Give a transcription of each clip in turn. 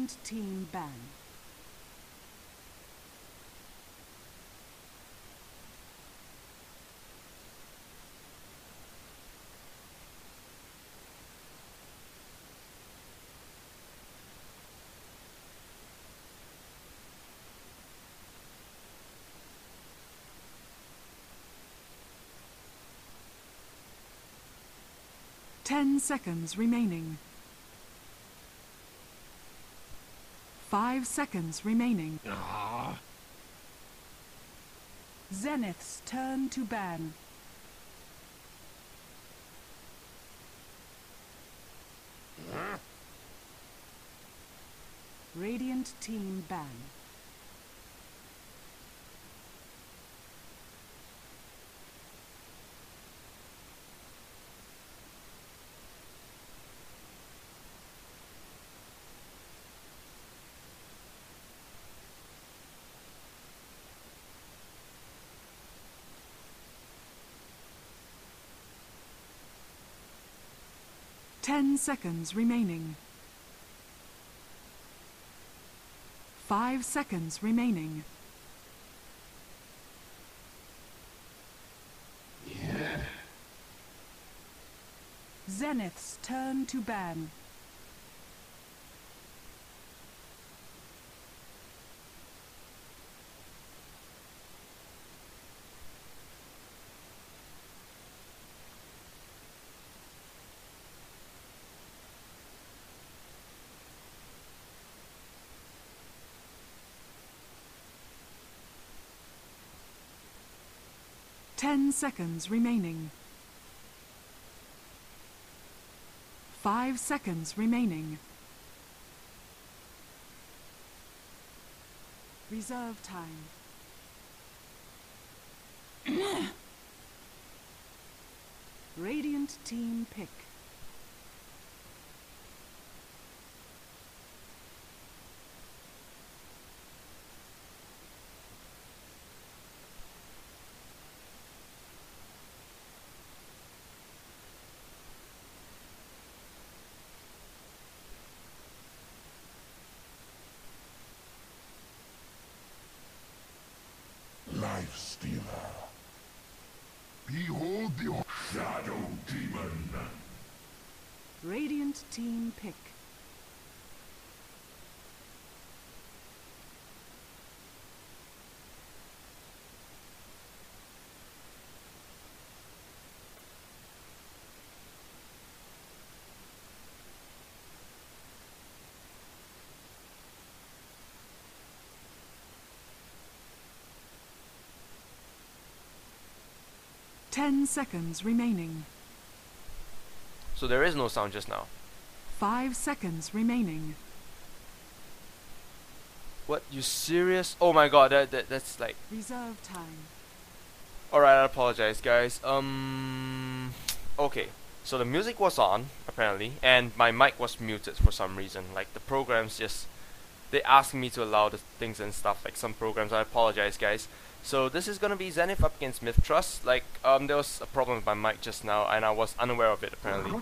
Radiant team ban. Ten seconds remaining. 5 seconds remaining. Zenith's turn to ban. Radiant team ban. Ten seconds remaining. 5 seconds remaining. Yeah. Zenith's turn to ban. Ten seconds remaining. 5 seconds remaining. Reserve time. Radiant team pick. Life Stealer. Behold the Shadow Demon. Radiant team pick. Ten seconds remaining. So there is no sound just now. 5 seconds remaining. What? You serious? Oh my god, that's like... Reserve time. Alright, I apologize guys. Okay. So the music was on, apparently, and my mic was muted for some reason. Like the programs just... They asked me to allow the things and stuff, like some programs. I apologize guys. So this is gonna be Zenith up against MitH-Trust. Like, there was a problem with my mic just now, and I was unaware of it apparently.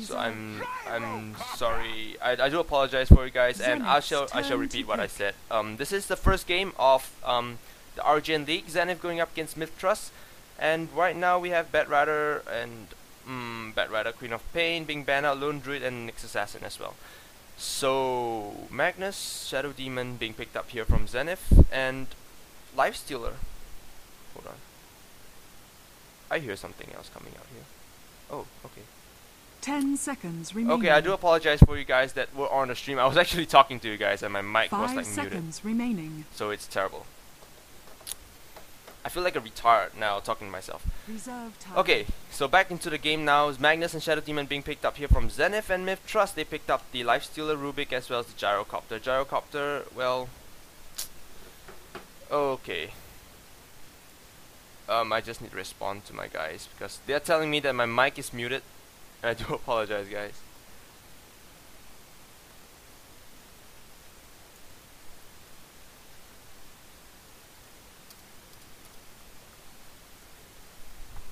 So I'm sorry. I do apologize for you guys, and I shall repeat what I said. This is the first game of the RGN League. Zenith going up against MitH-Trust, and right now we have Batrider and Batrider, Queen of Pain being banned out, Lone Druid, and Nyx Assassin as well. So Magnus, Shadow Demon being picked up here from Zenith, and Life Stealer. Hold on. I hear something else coming out here. Oh, okay. 10 seconds remaining. Okay, I do apologize for you guys that were on the stream. I was actually talking to you guys and my mic was like 5 seconds muted. Remaining. So it's terrible. I feel like a retard now talking to myself. Reserve time. Okay, so back into the game now. Is Magnus and Shadow Demon being picked up here from Zenith and MitH-Trust. They picked up the Life Stealer Rubik as well as the Gyrocopter. Gyrocopter, well... Okay. I just need to respond to my guys because they're telling me that my mic is muted. I do apologize, guys.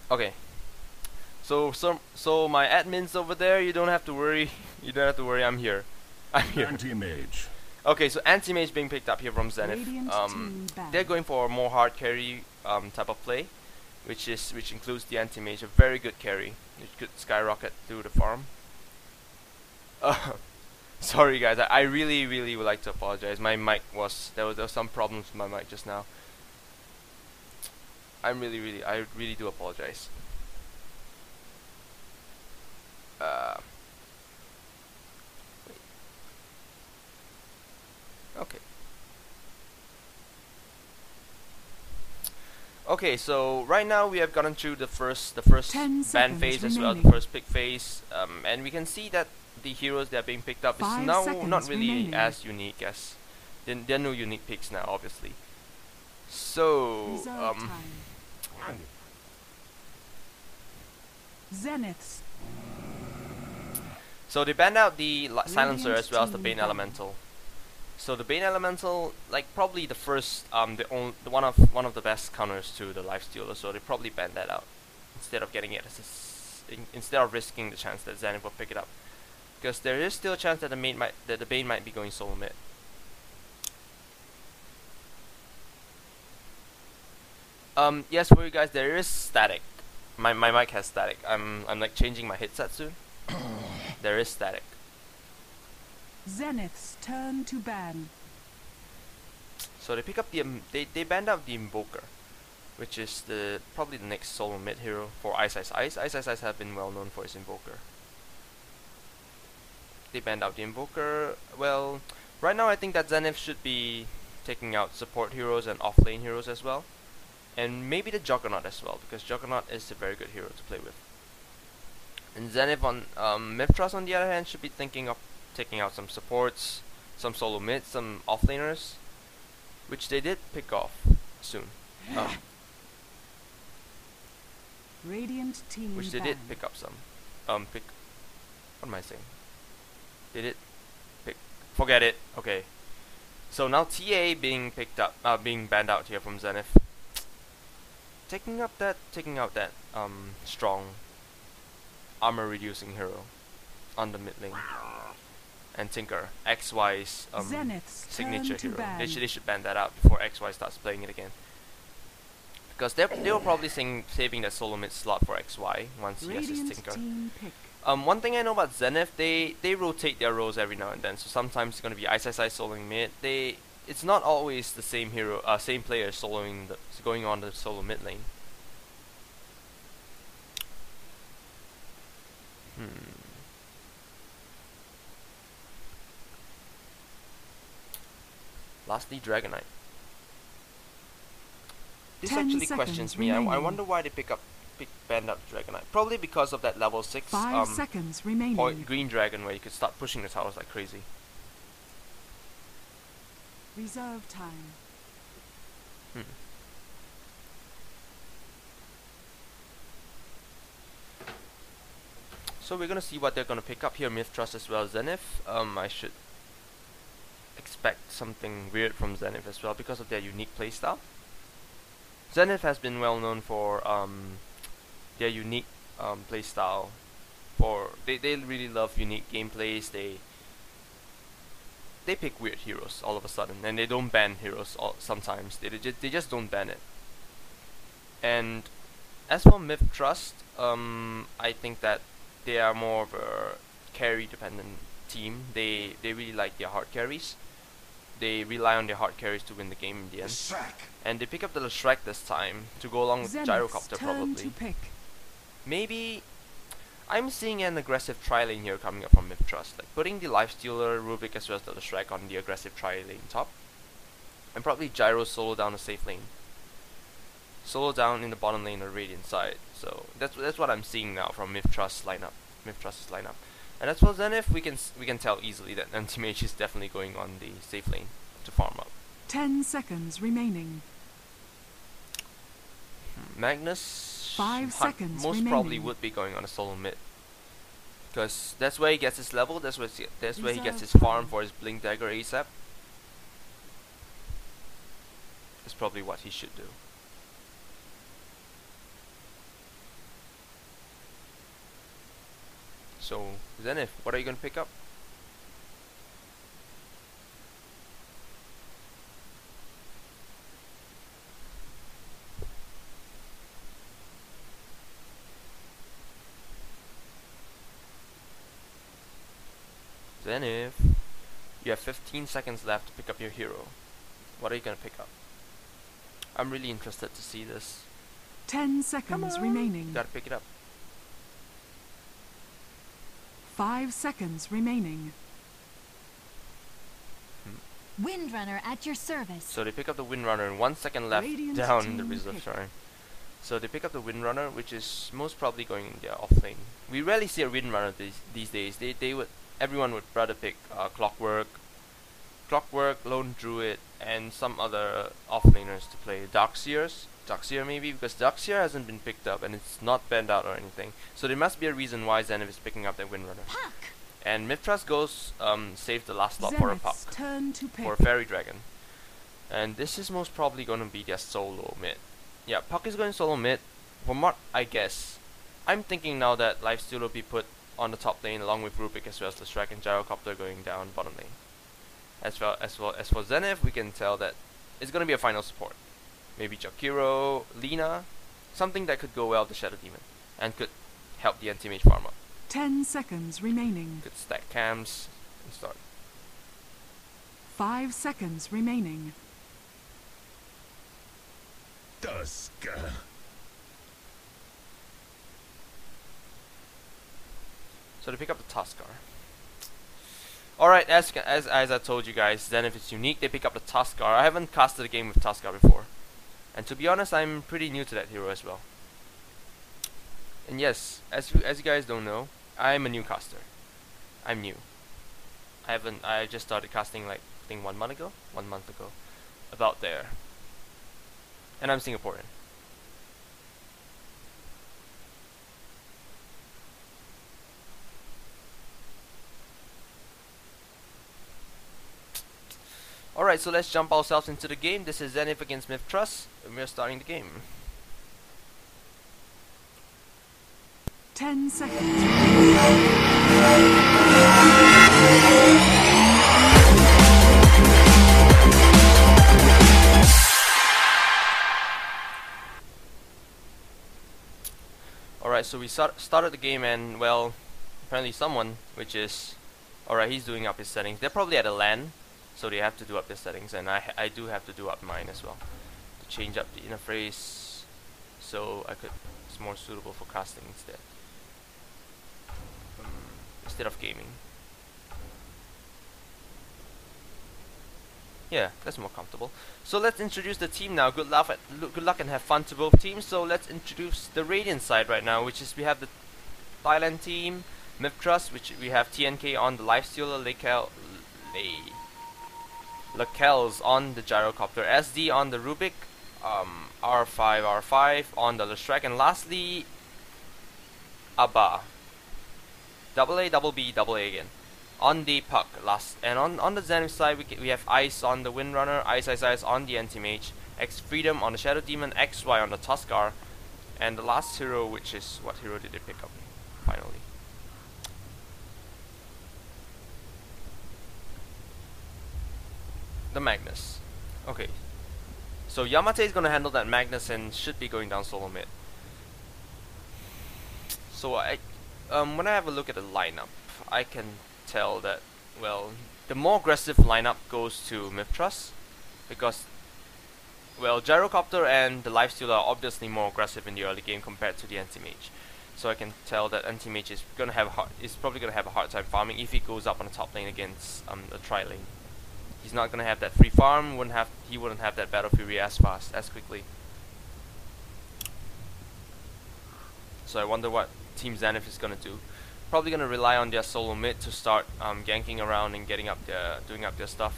Okay. So my admins over there, you don't have to worry. You don't have to worry. I'm here. I'm here. Anti-mage. Okay, so anti-mage being picked up here from Zenith. Radiant team banned. They're going for a more hard carry type of play, which includes the anti-mage, a very good carry. It could skyrocket through the farm. Sorry guys, I really would like to apologize. My mic there was some problems with my mic just now. I really do apologize. Wait. Okay. Okay, so right now we have gotten through the first 10 ban phase seconds as well, the remaining. first pick phase, and we can see that the heroes that are being picked up is 5 now seconds not really remaining. as unique as there are no unique picks now, obviously. So Reserve time. Zenith's so they banned out the silencer Radiant as well as the team Bane banned. Elemental. So the Bane Elemental, like probably the first, the one of the best counters to the Lifestealer. So they probably banned that out instead of getting it as instead of risking the chance that Zenith will pick it up, because there is still a chance that the Bane might be going solo mid. Yes, for you guys, there is static. My mic has static. I'm like changing my headset soon. There is static. Zenith's turn to ban. So they pick up the they banned out the Invoker, which is probably the next solo mid hero for Ice Ice Ice. Ice Ice Ice have been well known for his Invoker. They banned out the Invoker. Well, right now I think that Zenith should be taking out support heroes and off lane heroes as well, and maybe the Juggernaut as well, because Juggernaut is a very good hero to play with. And Zenith on MitH-Trust on the other hand should be thinking of taking out some supports, some solo mids, some offlaners, which they did pick off soon. Radiant team Which they banned. did pick up some. What am I saying? They did pick. Forget it. Okay. So now TA being picked up, being banned out here from Zenith. Taking out that strong armor reducing hero on the mid lane. And Tinker, XY's Zenith's signature turn to hero. ban. They should ban that out before XY starts playing it again. Because they were probably saving that solo mid slot for XY once he has his Radiant Tinker. team pick. One thing I know about Zenith, they rotate their roles every now and then. So sometimes it's gonna be Ice Ice Ice soloing mid. It's not always the same hero, same player going on the solo mid lane. Lastly, Dragonite. This 10 actually seconds questions me. I remaining. wonder why they banned up Dragonite. Probably because of that level 6 5 seconds remaining. green dragon where you could start pushing the towers like crazy. Reserve time. So we're gonna see what they're gonna pick up here. MitH-Trust as well as Zenith. I should expect something weird from Zenith as well because of their unique playstyle. Zenith has been well known for their unique playstyle. They really love unique gameplays. They pick weird heroes all of a sudden, and they don't ban heroes sometimes. They just don't ban it. And as for MitH-Trust, I think that they are more of a carry dependent team. They really like their hard carries. They rely on their hard carries to win the game in the end. Sack. And they pick up the Shrek this time to go along with Zenith's Gyrocopter turn probably. to pick. Maybe I'm seeing an aggressive tri-lane here coming up from MitH-Trust, like putting the Lifestealer, Rubik as well as the Shrek on the aggressive tri-lane top. And probably Gyro solo down the safe lane. Solo down in the bottom lane or Radiant side. So that's what I'm seeing now from MitH-Trust's lineup. MitH-Trust's lineup. And as for Zenith, we can tell easily that Anti-Mage is definitely going on the safe lane to farm up. 10 seconds remaining. Magnus 5 seconds most remaining. probably would be going on a solo mid, because that's where he gets his level. That's where he gets his farm for his Blink Dagger ASAP. That's probably what he should do. So Zenith, what are you gonna pick up? Zenith, you have 15 seconds left to pick up your hero. What are you gonna pick up? I'm really interested to see this. 10 seconds remaining. You gotta pick it up. 5 seconds remaining. Windrunner at your service. So they pick up the Windrunner and 1 second left Radiant down the team reserve pick. shrine. So they pick up the Windrunner, which is most probably going in their off lane. We rarely see a Windrunner these days. Everyone would rather pick Clockwork, Lone Druid, and some other off-laners to play. Darkseer maybe, because Darkseer hasn't been picked up and it's not banned out or anything. So there must be a reason why Zenith is picking up that Windrunner. Puck. And MitH-Trust goes save the last slot for a Puck, Zenith's turn to pick. for a Fairy Dragon. And this is most probably going to be their solo mid. Yeah, Puck is going solo mid. From what I guess, I'm thinking now that Lifesteal will be put on the top lane along with Rubik as well as the Shrek and Gyrocopter going down bottom lane. As for Zenith, we can tell that it's going to be a final support. Maybe Jakiro, Lina, something that could go well with the Shadow Demon and could help the anti-mage farm up. 10 seconds remaining. Could stack camps and start. 5 seconds remaining. Tusker. So they pick up the Tuskar. Alright, as I told you guys, Zenith is unique. They pick up the Tuskar. I haven't casted a game with Tuskar before. And to be honest, I'm pretty new to that hero as well. And yes, as you guys don't know, I'm a new caster. I'm new. I just started casting like I think 1 month ago. About there. And I'm Singaporean. Alright, so let's jump ourselves into the game. This is Zenith against MitH-Trust, and we're starting the game. 10 seconds. Alright, so we started the game and, well, apparently someone, which is... Alright, he's doing up his settings. They're probably at a LAN, so they have to do up their settings, and I do have to do up mine as well. To change up the interface, so it's more suitable for casting instead of gaming. Yeah, that's more comfortable. So let's introduce the team now. Good luck and have fun to both teams. So let's introduce the Radiant side right now, which is we have the Thailand team, MitH-Trust, which we have TNK on the Lifestealer, Lakel's on the Gyrocopter, SD on the Rubik, R5 on the Shrek, and lastly Abba. Double A, double B, double A again. On the Puck last, and on the Zenith side we have Ice on the Windrunner, Ice on the Anti-Mage, X Freedom on the Shadow Demon, XY on the Tuskar, and the last hero, which is what hero did they pick up finally? The Magnus. Okay. So Yamate is gonna handle that Magnus and should be going down solo mid. So when I have a look at the lineup, I can tell that, well, the more aggressive lineup goes to MitH-Trust, because, well, Gyrocopter and the Lifesteal are obviously more aggressive in the early game compared to the Anti-Mage. So I can tell that Anti-Mage is probably gonna have a hard time farming if he goes up on the top lane against the tri-lane. He's not gonna have that free farm. He wouldn't have that Battle Fury as fast, as quickly. So I wonder what Team Zenith is gonna do. Probably gonna rely on their solo mid to start ganking around and doing up their stuff.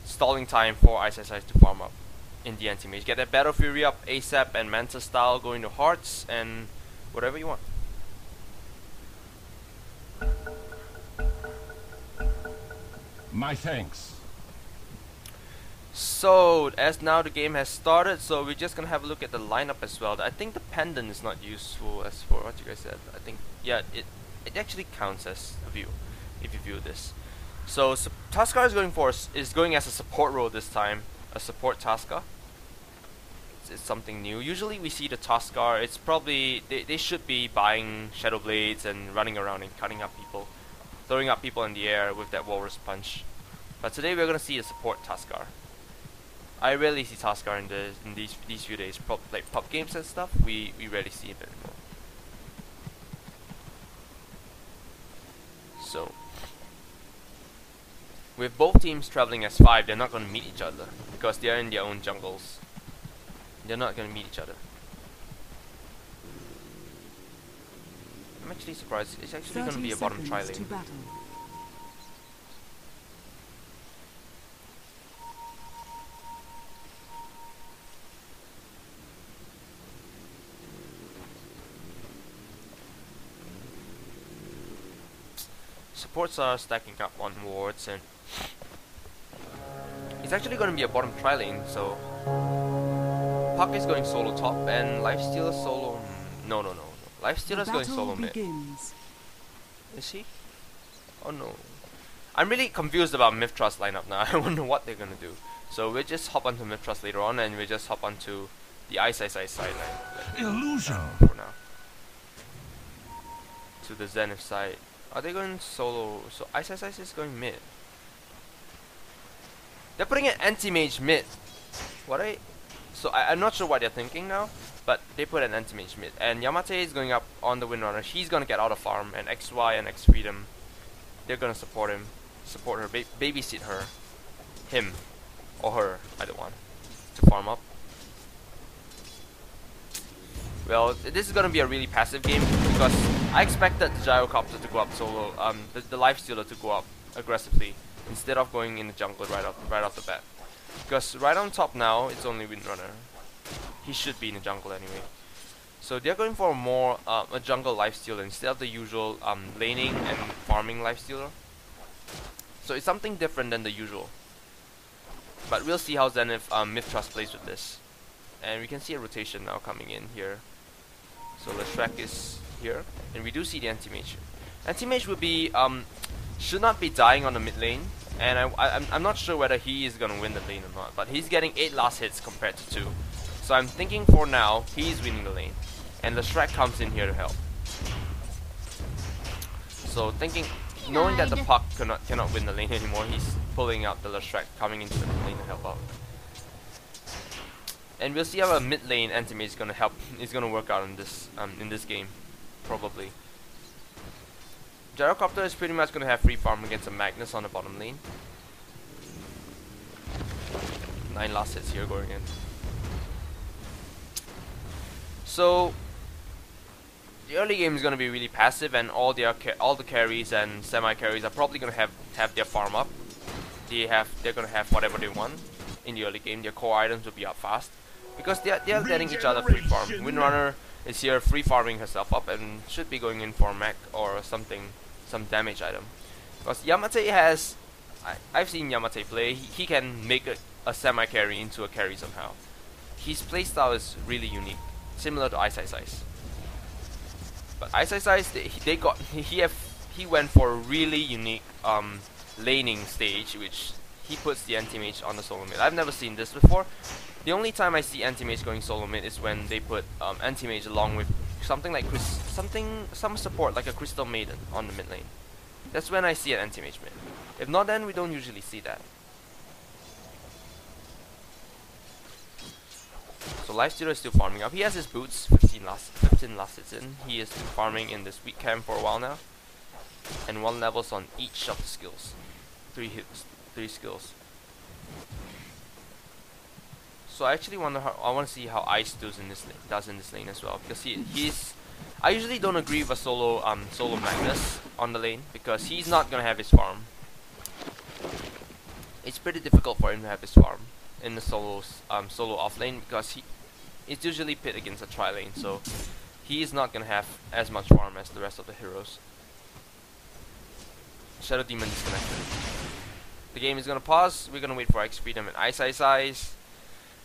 Stalling time for Ice to farm up in the Anti-Mage. Get that Battle Fury up ASAP and Manta style, go into Hearts and whatever you want. My thanks. So as now the game has started, so we're just gonna have a look at the lineup as well. I think the pendant is not useful as for what you guys said. I think, yeah, it actually counts as a view if you view this. So Tuskar is going as a support role this time, a support Tuskar. It's something new. Usually we see the Tuskar. It's probably they should be buying Shadow Blades and running around and cutting up people. throwing up people in the air with that Walrus Punch. But today we're gonna see the support Tuskar. I rarely see Tuskar in these few days. Like pub games and stuff, we rarely see it anymore. So, with both teams traveling as 5, they're not gonna meet each other because they're in their own jungles. They're not gonna meet each other. I'm actually surprised. It's actually gonna be a bottom tri lane. Supports are stacking up on wards, and it's actually going to be a bottom tri lane. So Puck is going solo top, and Lifestealer solo. No. Lifestealer's going solo mid. Is he? Oh no. I'm really confused about MitH-Trust lineup now. I wonder what they're going to do. So we'll just hop onto MitH-Trust later on, and we'll just hop onto the Ice sideline. Illusion. For now. To the Zenith side. Are they going solo? So Ice is going mid. They're putting an anti-mage mid. I'm not sure what they're thinking now, but they put an anti-mage mid. And Yamate is going up on the Windrunner. He's gonna get out of farm, and XY and XFreedom, they're gonna support him, babysit her, him, or her, either one, to farm up. Well, this is gonna be a really passive game because I expected the Gyrocopter to go up solo, the Lifestealer to go up aggressively instead of going in the jungle right off the bat. Because right on top now, it's only Windrunner. He should be in the jungle anyway. So they're going for more a jungle Lifestealer instead of the usual laning and farming Lifestealer. So it's something different than the usual. But we'll see how Zenith MitH-Trust plays with this. And we can see a rotation now coming in here. So Leshrac is here, and we do see the anti-mage. Anti-mage would be should not be dying on the mid lane, and I'm not sure whether he is gonna win the lane or not. But he's getting 8 last hits compared to 2, so I'm thinking for now he's winning the lane, and Leshrac comes in here to help. So knowing that the Puck cannot win the lane anymore, he's pulling out the Leshrac, coming into the lane to help out. And we'll see how a mid lane anti-mage is gonna work out in this game, probably. Gyrocopter is pretty much gonna have free farm against a Magnus on the bottom lane. 9 last hits here going in. So the early game is gonna be really passive, and all the carries and semi carries are probably gonna have their farm up. They're gonna have whatever they want in the early game. Their core items will be up fast. Because they are letting each other free farm. Windrunner is here free farming herself up and should be going in for a mech or something, some damage item. Because Yamate has, I've seen Yamate play. He can make a semi carry into a carry somehow. His playstyle is really unique, similar to Ice. But Ice, he went for a really unique laning stage, which he puts the anti-mage on the solo mid. I've never seen this before. The only time I see anti-mage going solo mid is when they put anti-mage along with something like some support like a Crystal Maiden on the mid lane. That's when I see an anti-mage mid. If not, then we don't usually see that. So Lifestealer is still farming up. He has his boots, 15 last hits in. He is farming in this weak camp for a while now. And 1 levels on each of the skills. 3 hits, 3 skills. So I actually want to see how Ice does in this lane as well, because he's. I usually don't agree with a solo Magnus on the lane because he's not gonna have his farm. It's pretty difficult for him to have his farm in the solo off lane because it's usually pit against a tri lane, so he is not gonna have as much farm as the rest of the heroes. Shadow Demon disconnected. The game is gonna pause. We're gonna wait for XFreedom and Ice.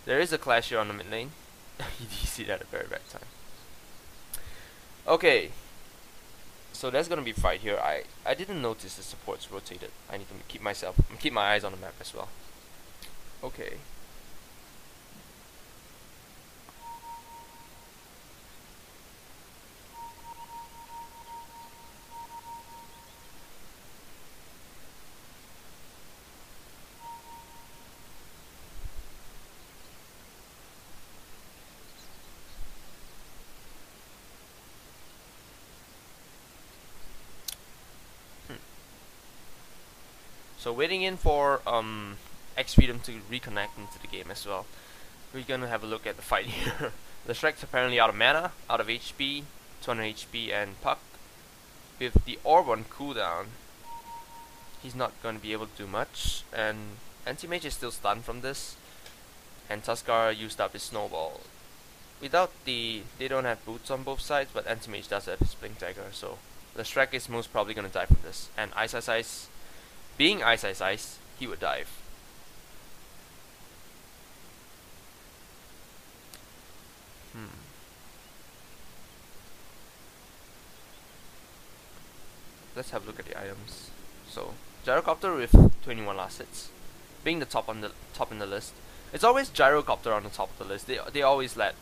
There is a clash here on the mid lane. You see that at a very bad time. Okay. So there's gonna be a fight here. I didn't notice the supports rotated. I need to keep my eyes on the map as well. Okay. So waiting in for X Freedom to reconnect into the game as well. We're gonna have a look at the fight here. The Shrek's apparently out of mana, out of HP, 200 HP and Puck. With the Orb on cooldown, he's not gonna be able to do much, and Anti-Mage is still stunned from this. And Tuskar used up his Snowball. Without they don't have boots on both sides, but Anti-Mage does have his Blink Dagger, so the Shrek is most probably gonna die from this. And Ice Ice Ice, being Ice Ice Ice, he would dive. Let's have a look at the items. So Gyrocopter with 21 last hits, being the top in the list. It's always Gyrocopter on the top of the list. They always let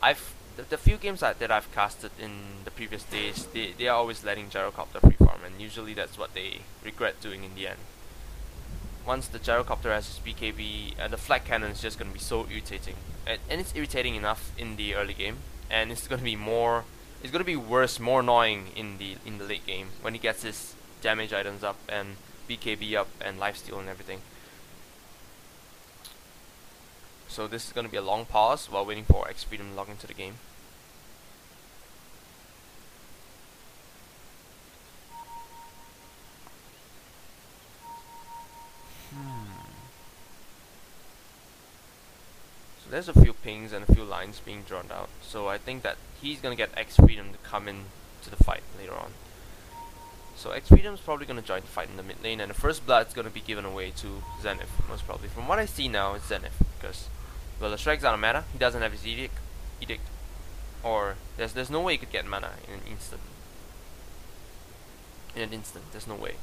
the few games that I've casted in the previous days, they are always letting Gyrocopter free farm, and usually that's what they regret doing in the end. Once the Gyrocopter has his BKB, the Flag Cannon is just gonna be so irritating, and it's irritating enough in the early game, and it's gonna be more. It's gonna be worse, more annoying in the late game when he gets his damage items up and BKB up and lifesteal and everything. So this is gonna be a long pause while waiting for X Freedom to log into the game. So there's a few pings and a few lines being drawn out. So I think that he's gonna get X Freedom to come in to the fight later on. So X Freedom's probably gonna join the fight in the mid lane, and the first blood's gonna be given away to Zenith, most probably. From what I see now, it's Zenith, because well, the Shrek's out of mana. He doesn't have his edict, or there's no way he could get mana in an instant. There's no way.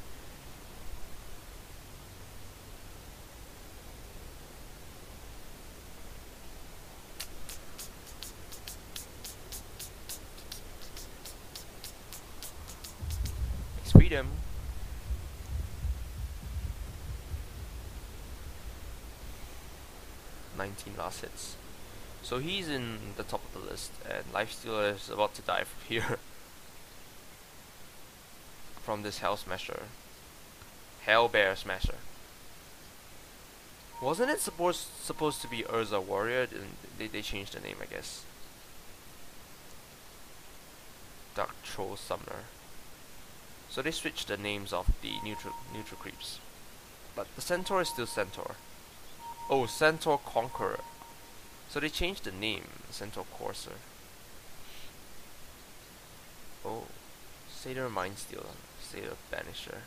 Freedom. "19 last hits." So he's in the top of the list, and Lifestealer is about to die from here. From this Hell Smasher. Hell Bear Smasher. Wasn't it supposed to be Urza Warrior? And they changed the name, I guess. Dark Troll Summoner. So they switched the names of the neutral creeps, but the Centaur is still Centaur. Oh, Centaur Conqueror. So they changed the name, Centaur Courser. Oh, Satyr Mindstealer, Satyr Banisher.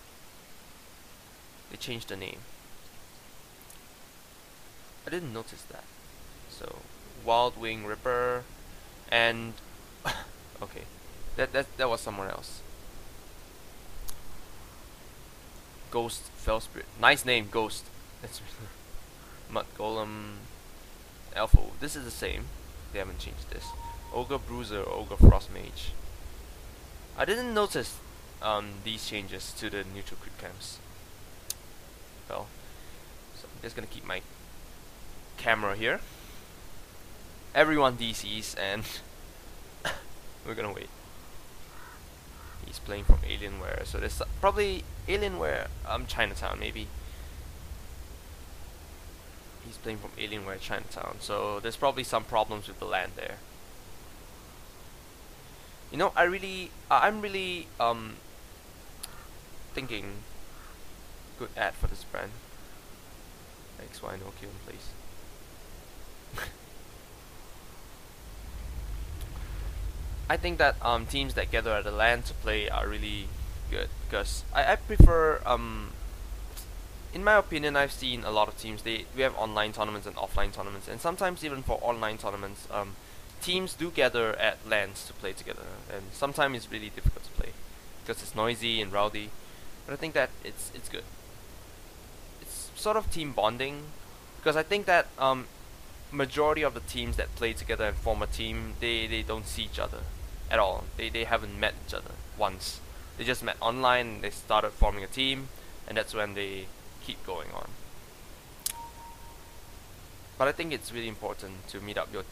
They changed the name. I didn't notice that. So Wild Wing Ripper, and okay, that was someone else. Ghost Fell Spirit. Nice name, Ghost. That's Mud Golem. Elfo. This is the same. They haven't changed this. Ogre Bruiser, Ogre Frost Mage. I didn't notice these changes to the neutral creep camps. Well, so I'm just gonna keep my camera here. Everyone DCs, and we're gonna wait. He's playing from Alienware, so there's probably Alienware, Chinatown maybe. He's playing from Alienware Chinatown, so there's probably some problems with the land there. You know, I'm really thinking good ad for this brand. XY no kill in place. I think that teams that gather at the LAN to play are really good, because I prefer in my opinion, I've seen a lot of teams, we have online tournaments and offline tournaments, and sometimes even for online tournaments, teams do gather at LANs to play together, and sometimes it's really difficult to play because it's noisy and rowdy. But I think that it's good. It's sort of team bonding, because I think that majority of the teams that play together and form a team, they don't see each other at all. They haven't met each other once. They just met online and they started forming a team, and that's when they keep going on. But I think it's really important to meet up to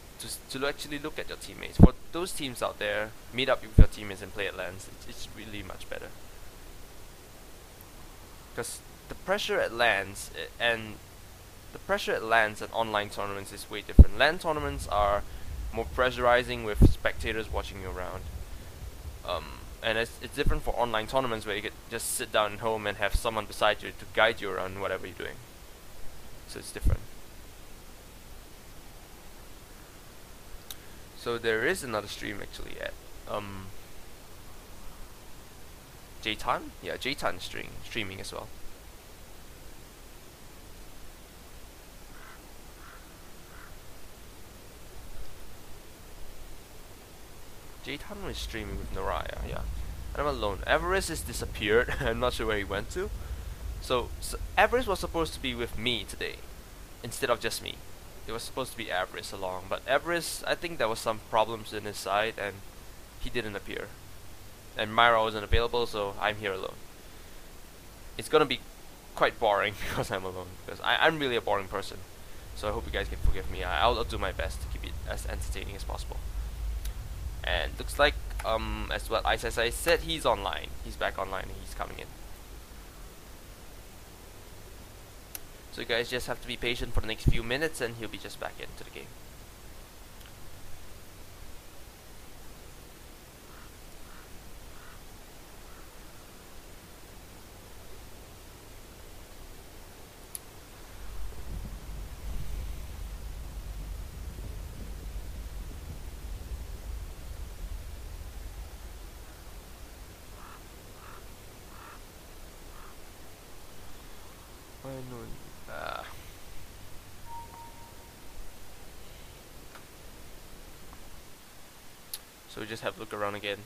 actually look at your teammates. For those teams out there, meet up with your teammates and play at LANs. It's really much better. Because the pressure at LANs and the pressure at LANs and online tournaments is way different. LAN tournaments are more pressurizing with spectators watching you around. And it's different for online tournaments where you could just sit down at home and have someone beside you to guide you around whatever you're doing. So it's different. So there is another stream actually at Jtan? Yeah, Jtan streaming as well. Jtan was streaming with Naraya, yeah. And I'm alone. Everest has disappeared. I'm not sure where he went to. So Everest was supposed to be with me today, instead of just me. It was supposed to be Everest along, but Everest, I think there was some problems in his side, and he didn't appear. And Myra wasn't available, so I'm here alone. It's gonna be quite boring because I'm alone, because I'm really a boring person. So I hope you guys can forgive me. I'll do my best to keep it as entertaining as possible. And looks like, as what I said, he's online. He's back online and he's coming in. So you guys just have to be patient for the next few minutes and he'll be just back into the game. So we just have to look around again.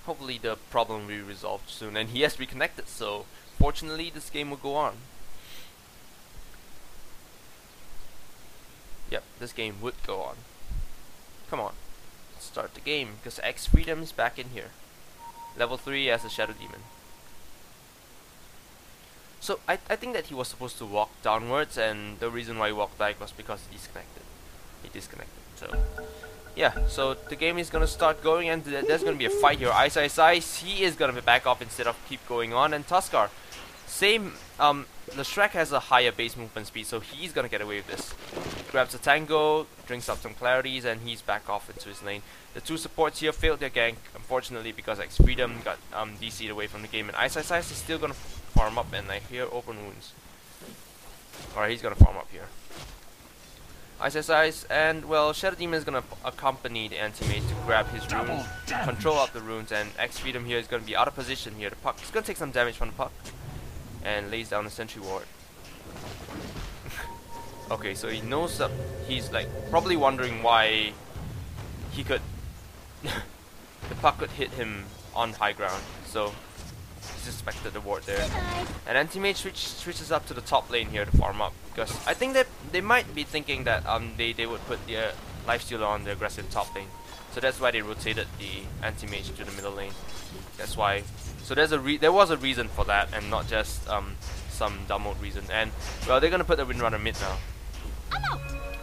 Hopefully the problem will be resolved soon, and he has reconnected, so fortunately this game will go on. Yep, this game would go on. Come on, let's start the game, because X Freedom is back in here. Level 3 as a Shadow Demon. So I think that he was supposed to walk downwards, and the reason why he walked back was because he disconnected. So yeah, so the game is gonna start going, and there's gonna be a fight here. Ice, he is gonna be back off instead of keep going on, and Tuskar, same. The Shrek has a higher base movement speed, so he's gonna get away with this. Grabs a tango, drinks up some clarities, and he's back off into his lane. The two supports here failed their gank, unfortunately, because X Freedom got DC'd away from the game, and Ice is still gonna farm up, and I hear open wounds. Alright, he's gonna farm up here. Ice, and well, Shadow Demon is gonna accompany the anti-mage to grab his runes, control up the runes, and X Freedom here is gonna be out of position here. The puck is gonna take some damage from the puck, and lays down a sentry ward. Okay, so he knows that he's like probably wondering why he could the puck could hit him on high ground, so he suspected the ward there. And anti-mage switches up to the top lane here to farm up, because I think that they might be thinking that they would put the lifestealer on the aggressive top lane, so that's why they rotated the anti-mage to the middle lane. That's why. So there was a reason for that, and not just some dumb old reason. And well, they're gonna put the Windrunner mid now.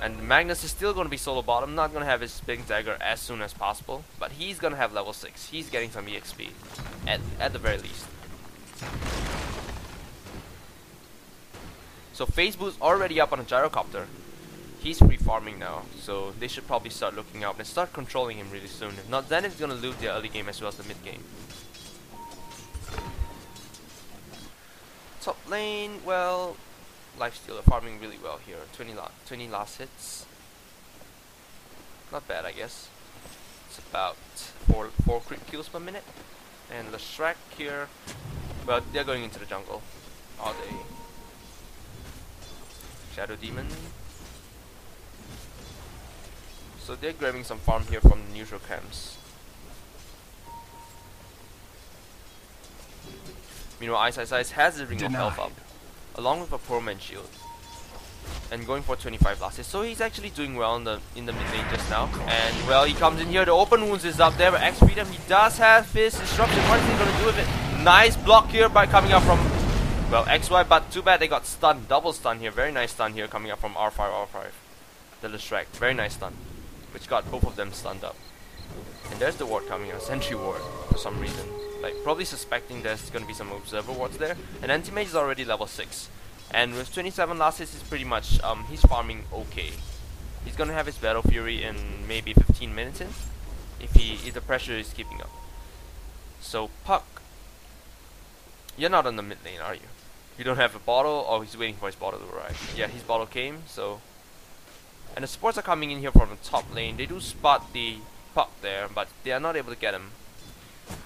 And Magnus is still gonna be solo bottom, not gonna have his spin dagger as soon as possible, but he's gonna have level 6. He's getting some EXP at the very least. So Facebook's already up on a gyrocopter. He's free farming now, so they should probably start looking out and start controlling him really soon. If not, Zenith is gonna loot the early game as well as the mid game. Top lane, well, lifestealer farming really well here. 20 last hits. Not bad, I guess. It's about 4 crit kills per minute. And the Shrek here, well, they're going into the jungle all day. Shadow Demon. So they're grabbing some farm here from the neutral camps. Meanwhile, Ice has the Ring of Health up, along with a Poor Man's Shield, and going for 25 last hit. So he's actually doing well in the mid lane just now. And well, he comes in here. The open wounds is up there, but X Freedom, he does have his disruption. What is he gonna do with it? Nice block here by coming up from well XY, but too bad they got stunned. Double stun here. Very nice stun here coming up from R5. The Shrek. Very nice stun, which got both of them stunned up. And And there's the ward coming out, sentry ward for some reason. Like probably suspecting there's gonna be some observer wards there. And anti-mage is already level 6. And with 27 last hits, he's pretty much he's farming okay. He's gonna have his battle fury in maybe 15 minutes in, if the pressure is keeping up. So Puck, you're not on the mid lane, are you? You don't have a bottle, or he's waiting for his bottle to arrive. Yeah, his bottle came, so. And the supports are coming in here from the top lane. They do spot the Puck there, but they are not able to get him.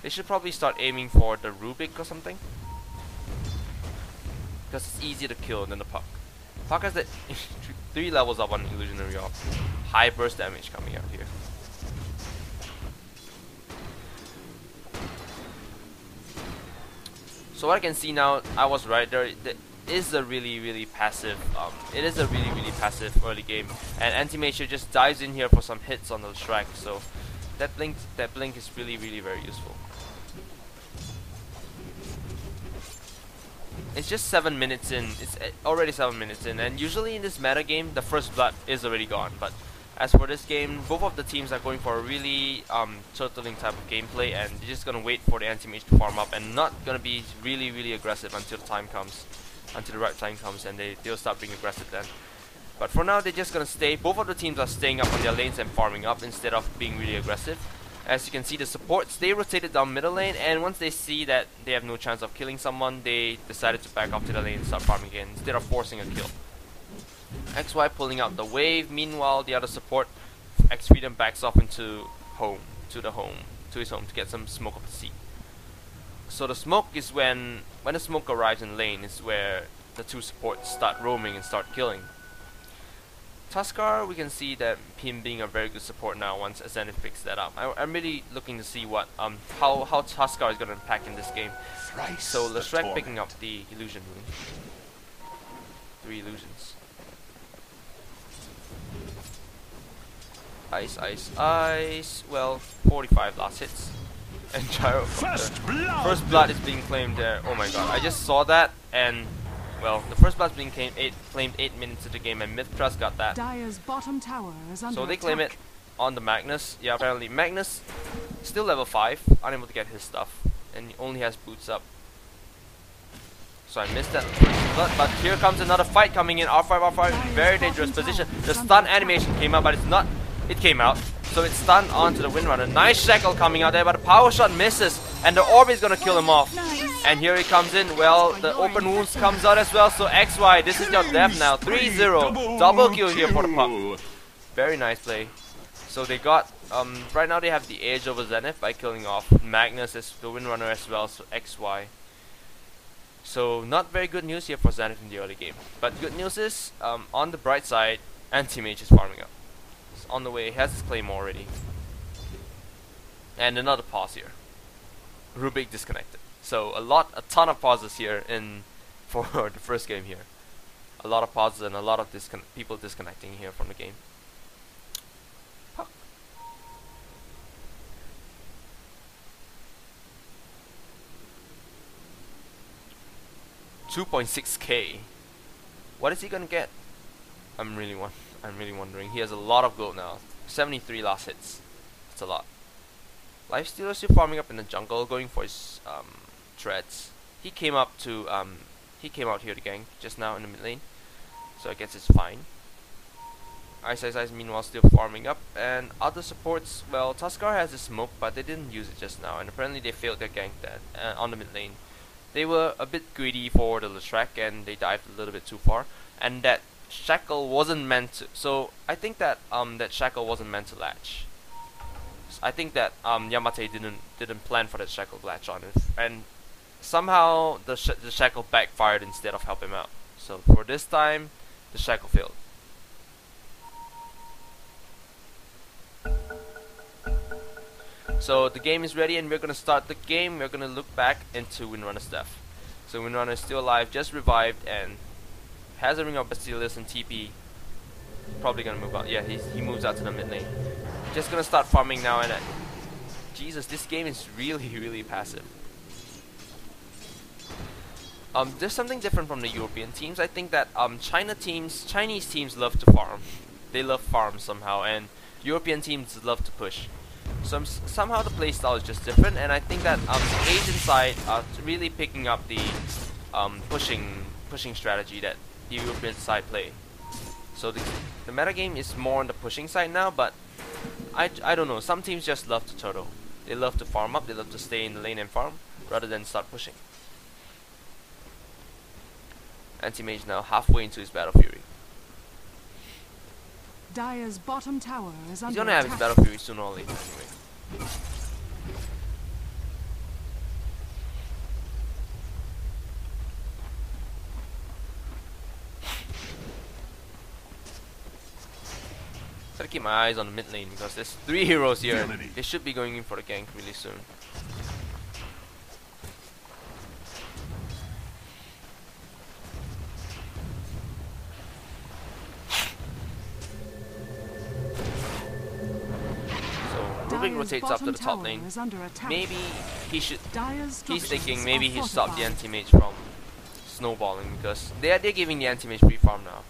They should probably start aiming for the Rubik or something, because it's easier to kill than the Puck. Puck has that 3 levels up on Illusionary Orb. High burst damage coming out here. So what I can see now, I was right. There is a really passive. It is a really passive early game, and Anti-Mage just dives in here for some hits on the Shrek. So that blink is really very useful. It's just 7 minutes in. It's already 7 minutes in, and usually in this meta game, the first blood is already gone. But as for this game, both of the teams are going for a really turtling type of gameplay, and they're just gonna wait for the anti-mage to farm up, and not gonna be really aggressive until the time comes, until the right time comes, and they'll start being aggressive then. But for now, they're just gonna stay. Both of the teams are staying up on their lanes and farming up instead of being really aggressive. As you can see, the supports, they rotated down middle lane, and once they see that they have no chance of killing someone, they decided to back off to the lane and start farming again instead of forcing a kill. XY pulling out the wave. Meanwhile, the other support, X Freedom, backs off into his home to get some smoke up the sea. So the smoke is when the smoke arrives in lane is where the two supports start roaming and start killing. Tuskar, we can see that him being a very good support now once Zenith picks that up. I'm really looking to see what how Tuskar is going to impact in this game. So Leshrek picking up the illusion rune. 3 illusions. Ice. Well, 45 last hits. And Gyro. First blood is being claimed there. Oh my god, I just saw that, and well, the first blood is being claimed 8 minutes into the game, and MitH-Trust got that. Dire's bottom tower is under So they claim it on the Magnus. Yeah, apparently Magnus still level 5, unable to get his stuff, and he only has boots up. So I missed that first blood, but here comes another fight coming in. R5, very dangerous position. The stun animation came out, but it's not. It came out, so it's stunned onto the Windrunner. Nice shackle coming out there, but the power shot misses, and the orb is gonna kill him off. And here he comes in. Well, the open wounds comes out as well. So XY, this is your death now. 3-0, double kill here for the Puck. Very nice play. So they got right now they have the edge over Zenith by killing off Magnus as the Windrunner as well. So XY. So not very good news here for Zenith in the early game. But good news is on the bright side, Anti-Mage is farming up. On the way, he has his claymore already. And another pause here. Rubik disconnected. So a ton of pauses here for the first game here. A lot of pauses and a lot of people disconnecting here from the game. Puck. 2.6k. What is he gonna get? I'm really wondering. He has a lot of gold now. 73 last hits. That's a lot. Lifestealer still farming up in the jungle, going for his treads. He came out here to gank just now in the mid lane, so I guess it's fine. Ice meanwhile still farming up, and other supports. Well, Tuskar has a smoke, but they didn't use it just now, and apparently they failed their gank on the mid lane. They were a bit greedy for the Leshrek, and they dived a little bit too far, and that shackle wasn't meant to. So I think that that shackle wasn't meant to latch. So I think that Yamate didn't plan for that shackle to latch on it, and somehow the shackle backfired instead of help him out. So for this time, the shackle failed. So the game is ready, and we're gonna start the game. We're gonna look back into Windrunner's death. So Windrunner is still alive, just revived, and has a Ring of Basilius and TP. Probably gonna move out. Yeah, he moves out to the mid lane. Just gonna start farming now, and Jesus, this game is really passive. There's something different from the European teams. I think that Chinese teams love to farm. They love farm somehow, and European teams love to push. somehow the playstyle is just different, and I think that the Asian side are really picking up the pushing strategy that the European side play. So the meta game is more on the pushing side now, but I don't know. Some teams just love to turtle. They love to farm up. They love to stay in the lane and farm rather than start pushing. Anti-Mage now halfway into his Battle Fury. Dire's bottom tower is He's under gonna have his attack. Battle Fury sooner or later anyway. Gotta keep my eyes on the mid lane because there's 3 heroes here and they should be going in for the gank really soon. Rubik rotates up to the top lane. Maybe he should. He's thinking maybe he stopped the anti-mage from snowballing because they're giving the anti-mage free farm now.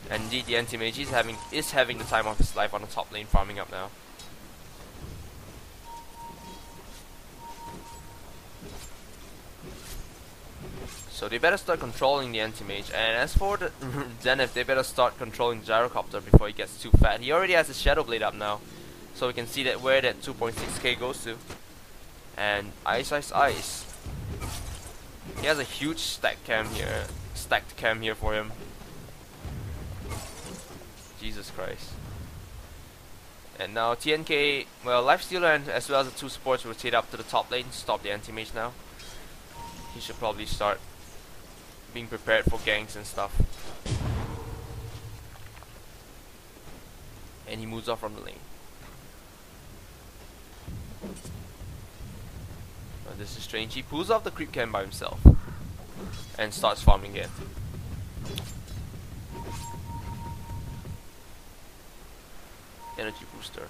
And indeed, the anti-mage is having the time of his life on the top lane, farming up now. So they better start controlling the anti-mage. And as for the Zenith, they better start controlling the gyrocopter before he gets too fat. He already has his shadow blade up now. So we can see that where that 2.6k goes to. And Ice. He has a huge stacked cam here for him. Jesus Christ. And now TNK, well, Lifestealer and as well as the 2 supports rotate up to the top lane, stop the anti-mage now. He should probably start being prepared for ganks and stuff. And he moves off from the lane. This is strange. He pulls off the creep cam by himself and starts farming again. Energy booster.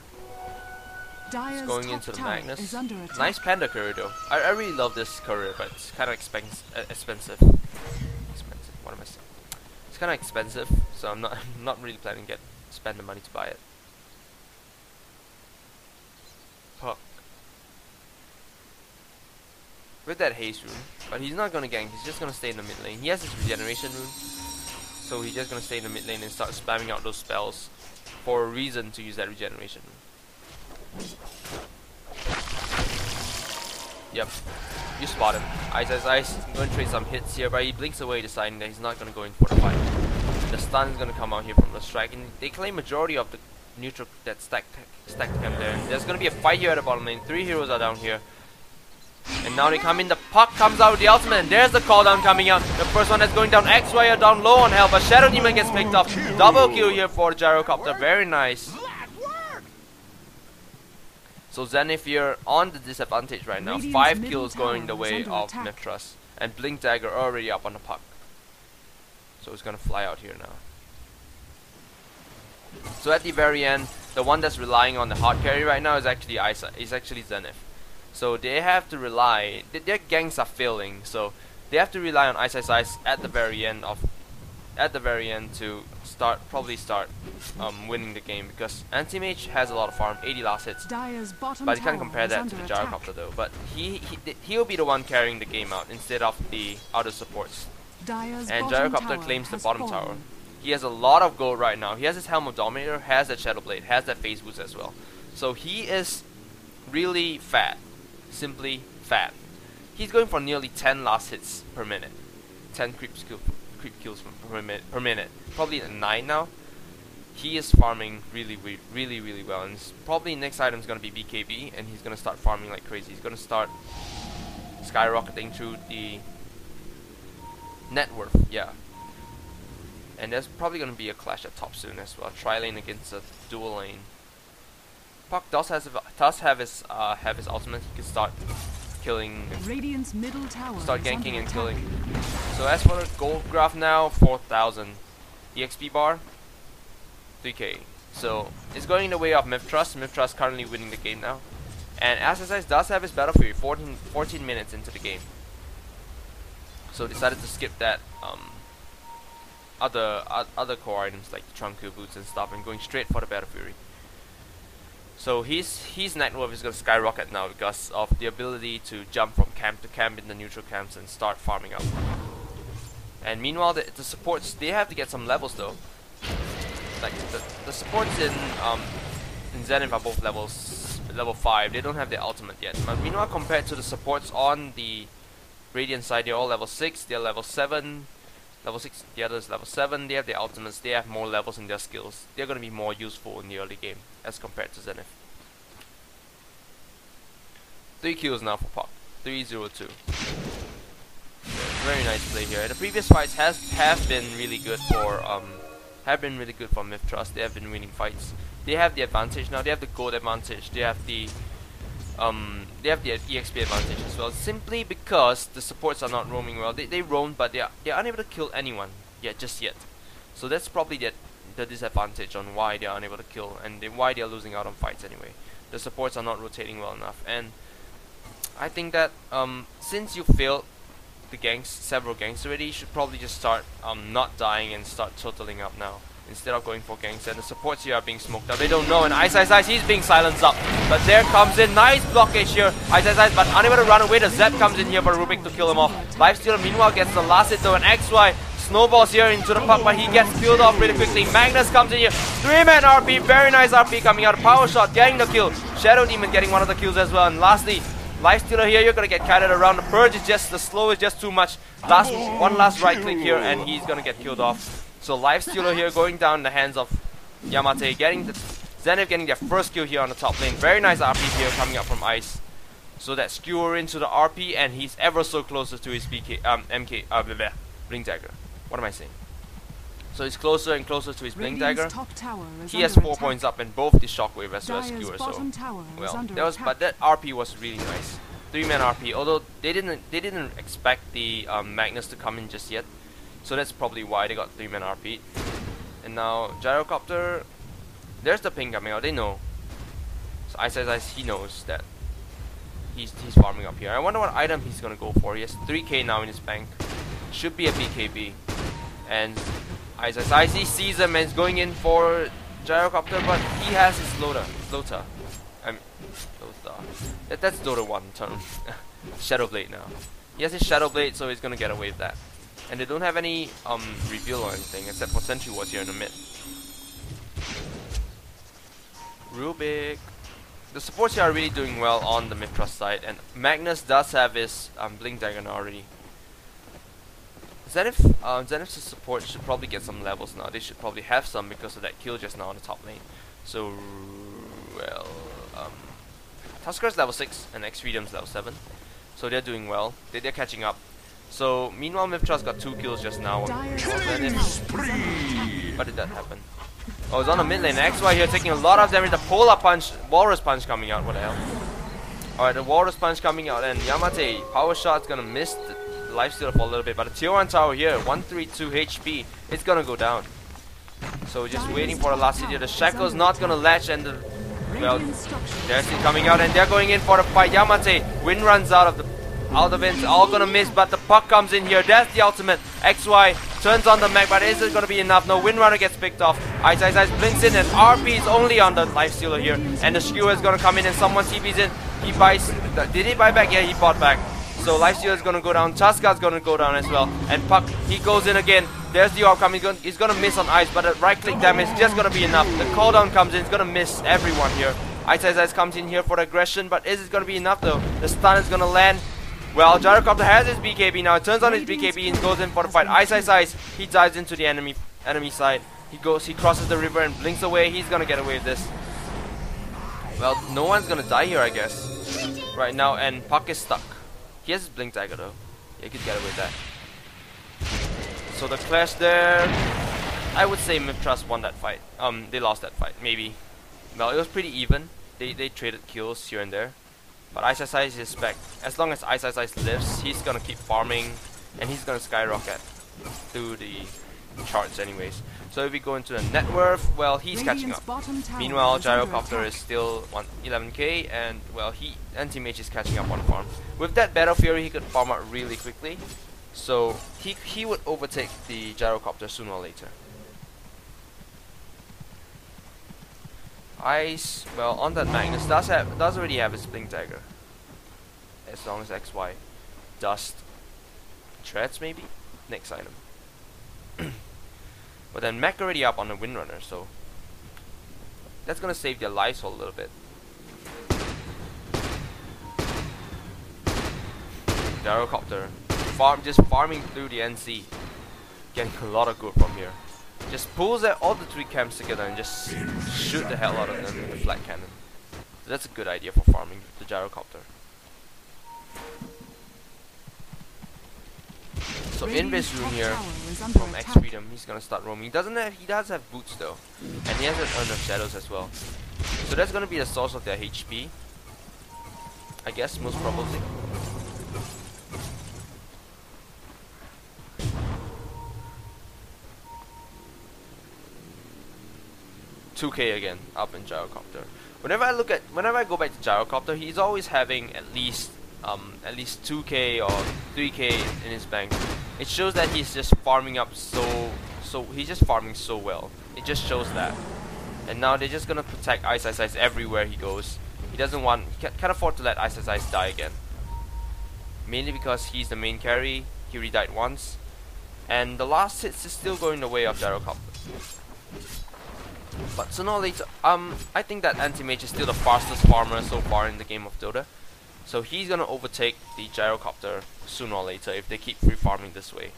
It's going into the Magnus. Nice panda courier though. I really love this courier, but it's kind of expensive. What am I saying? It's kind of expensive, so I'm not really planning to spend the money to buy it. Puck. With that haste rune, but he's not gonna gank, he's just gonna stay in the mid lane. He has his regeneration rune, so he's just gonna stay in the mid lane and start spamming out those spells for a reason to use that regeneration rune. Yep, you spot him. Ice. He's gonna trade some hits here, but he blinks away, deciding that he's not gonna go in for the fight. The stun is gonna come out here from the strike, and they claim majority of the neutral that stacked him there. And there's gonna be a fight here at the bottom lane. 3 heroes are down here. And now they come in, the Puck comes out with the ultimate, and there's the cooldown coming out. The first one that's going down, XY are down low on health, but Shadow Demon gets picked up. Double kill here for the Gyrocopter, very nice. So Zenith here on the disadvantage right now. 5 kills going the way of MitH-Trust. And Blink Dagger already up on the Puck. So it's gonna fly out here now. So at the very end, the one that's relying on the hard carry right now is actually Zenith. So they have to rely, their ganks are failing, so they have to rely on Ice at the very end to probably start winning the game, because Anti-Mage has a lot of farm, 80 last hits, but you can't compare that to the Gyrocopter though. But he'll be the one carrying the game out instead of the other supports. And Gyrocopter claims the bottom tower. He has a lot of gold right now. He has his Helm of Dominator, has that Shadow Blade, has that Phase Boost as well. So he is really fat. Simply fat. He's going for nearly 10 last hits per minute. 10 creep kills per minute. Probably at 9 now. He is farming really well. And probably next item is going to be BKB. And he's going to start farming like crazy. He's going to start skyrocketing through the net worth. Yeah. And there's probably going to be a clash at top soon as well. Tri-lane against a dual lane. Puck does have his ultimate. He can start killing, start ganking and killing. So as for the gold graph now, 4,000. The XP bar, 3k. So it's going in the way of MitH-Trust. MitH-Trust currently winning the game now. And SSIS does have his Battle Fury 14 minutes into the game. So decided to skip that other core items like the Trunku boots and stuff and going straight for the Battle Fury. So his net worth is going to skyrocket now because of the ability to jump from camp to camp in the neutral camps and start farming up. And meanwhile, the supports, they have to get some levels though. Like the supports in Zenith are both level 5. They don't have their ultimate yet. But meanwhile, compared to the supports on the Radiant side, they're all level 6. They're level 7. Level 6. The others level 7. They have their ultimates. They have more levels in their skills. They're going to be more useful in the early game as compared to Zenith. 3 kills now for Puck. 3-0-2. Very nice play here. The previous fights have been really good for MitH-Trust. They have been winning fights. They have the advantage now. They have the gold advantage. They have the EXP advantage as well. Simply because the supports are not roaming well. They roam, but they're unable to kill anyone just yet. So that's probably the disadvantage on why they're unable to kill and why they're losing out on fights anyway. The supports are not rotating well enough, and I think that since you failed the several ganks already, you should probably just start not dying and start totaling up now instead of going for ganks. And the supports here are being smoked up. They don't know, and Ice, he's being silenced up. But there comes in, nice blockage here. Ice, but unable to run away. The Zep comes in here for Rubik to kill him off. Lifestealer meanwhile gets the last hit though, and XY snowballs here into the puck, but he gets killed off really quickly. Magnus comes in here, 3-man RP, very nice RP coming out. Power shot, getting the kill. Shadow Demon getting one of the kills as well. And lastly, Lifestealer here, you're gonna get carried around. The purge is just, the slow is just too much. One last right click here, and he's gonna get killed off. So Lifestealer here going down in the hands of Yamate, Zenith getting their first kill here on the top lane. Very nice RP here coming up from Ice. So that skewer into the RP, and he's ever so closer to his Blink Dagger. What am I saying? So he's closer and closer to his Blink Dagger. He has 4 points up in both the Shockwave as well as Skewer. So well, but that RP was really nice. 3-man RP. Although they didn't expect the Magnus to come in just yet, so that's probably why they got 3-man RP. And now Gyrocopter, there's the ping coming out. They know. So Ice, he knows that he's farming up here. I wonder what item he's gonna go for. He has 3k now in his bank. Should be a BKB. And Ice, he sees him and is going in for Gyrocopter, but he has his Lota. I mean, Lota. That's Dota 1 term. Shadow Blade now. He has his Shadow Blade, so he's gonna get away with that. And they don't have any reveal or anything except for Sentry Wards here in the mid. Rubik. The supports here are really doing well on the MitH-Trust side, and Magnus does have his Blink Dagger now already. Zenith's support should probably get some levels now. They should probably have some because of that kill just now on the top lane. So, well, Tusker's level 6 and X-Freedom's level 7. So they're doing well. They're catching up. So, meanwhile, MitH-Trust got 2 kills just now. What did that happen? Oh, it's on the mid lane. XY here taking a lot of damage. The Polar Punch, Walrus Punch coming out. What the hell? Alright, the Walrus Punch coming out. And Yamate, Power Shot's gonna miss the Lifestealer for a little bit. But the Tier 1 tower here, 132 HP, it's gonna go down. So we're just waiting for the last hit here. The Shackle's not gonna latch, and well, there's it coming out, and they're going in for the fight. Yamate, Wind runs out of it, all gonna miss, but the puck comes in here. That's the ultimate. XY turns on the mech, but is it gonna be enough? No, Windrunner gets picked off. Ice blinks in, and RP is only on the Lifestealer here. And the Skewer is gonna come in, and someone TP's in. He buys. Did he buy back? Yeah, he bought back. So Lifestealer is gonna go down. Chaska's gonna go down as well. And Puck, he goes in again. There's the orb coming. He's gonna miss on Ice, but the right click damage is just gonna be enough. The cooldown comes in, it's gonna miss everyone here. Ice comes in here for the aggression, but is it gonna be enough though? The stun is gonna land. Well, Gyrocopter has his BKB now. It turns on his BKB and goes in for the fight. Ice. He dives into the enemy side. He crosses the river and blinks away. He's gonna get away with this. Well, no one's gonna die here, I guess. Right now, and Puck is stuck. He has his Blink Dagger though. Yeah, he could get away with that. So the clash there, I would say MitH-Trust won that fight. They lost that fight, maybe. Well, it was pretty even. They traded kills here and there. But Ice is back. As long as Ice lives, he's gonna keep farming, and he's gonna skyrocket through the charts anyways. So if we go into the net worth, well, he's catching up. Meanwhile, Gyrocopter is still 11k, and well, Anti-Mage is catching up on farm. With that Battle Fury, he could farm out really quickly. So he would overtake the Gyrocopter sooner or later. Ice, well, on that Magnus does already have his Blink Dagger. As long as XY. Dust. Treads maybe? Next item. But then Mech already up on the Windrunner, so that's gonna save their lives for a little bit. Gyrocopter. Just farming through the NC. Getting a lot of good from here. Just pulls all the 3 camps together and just shoot the hell out of them with the flat cannon. So that's a good idea for farming the Gyrocopter. So in this room here, from X Freedom, he's gonna start roaming. He does have boots though, and he has an Urn of Shadows as well. So that's gonna be the source of their HP, I guess, most probably. $2K again up in Gyrocopter. Whenever I go back to Gyrocopter, he's always having at least 2K or 3K in his bank. It shows that he's just farming up he's just farming so well. It just shows that. And now they're just gonna protect Ice everywhere he goes. He can't afford to let Ice die again. Mainly because he's the main carry. He already died once, and the last hits is still going the way of Gyrocopter. But sooner or later, I think that Anti-Mage is still the fastest farmer so far in the game of Dota. So he's gonna overtake the Gyrocopter sooner or later if they keep free farming this way.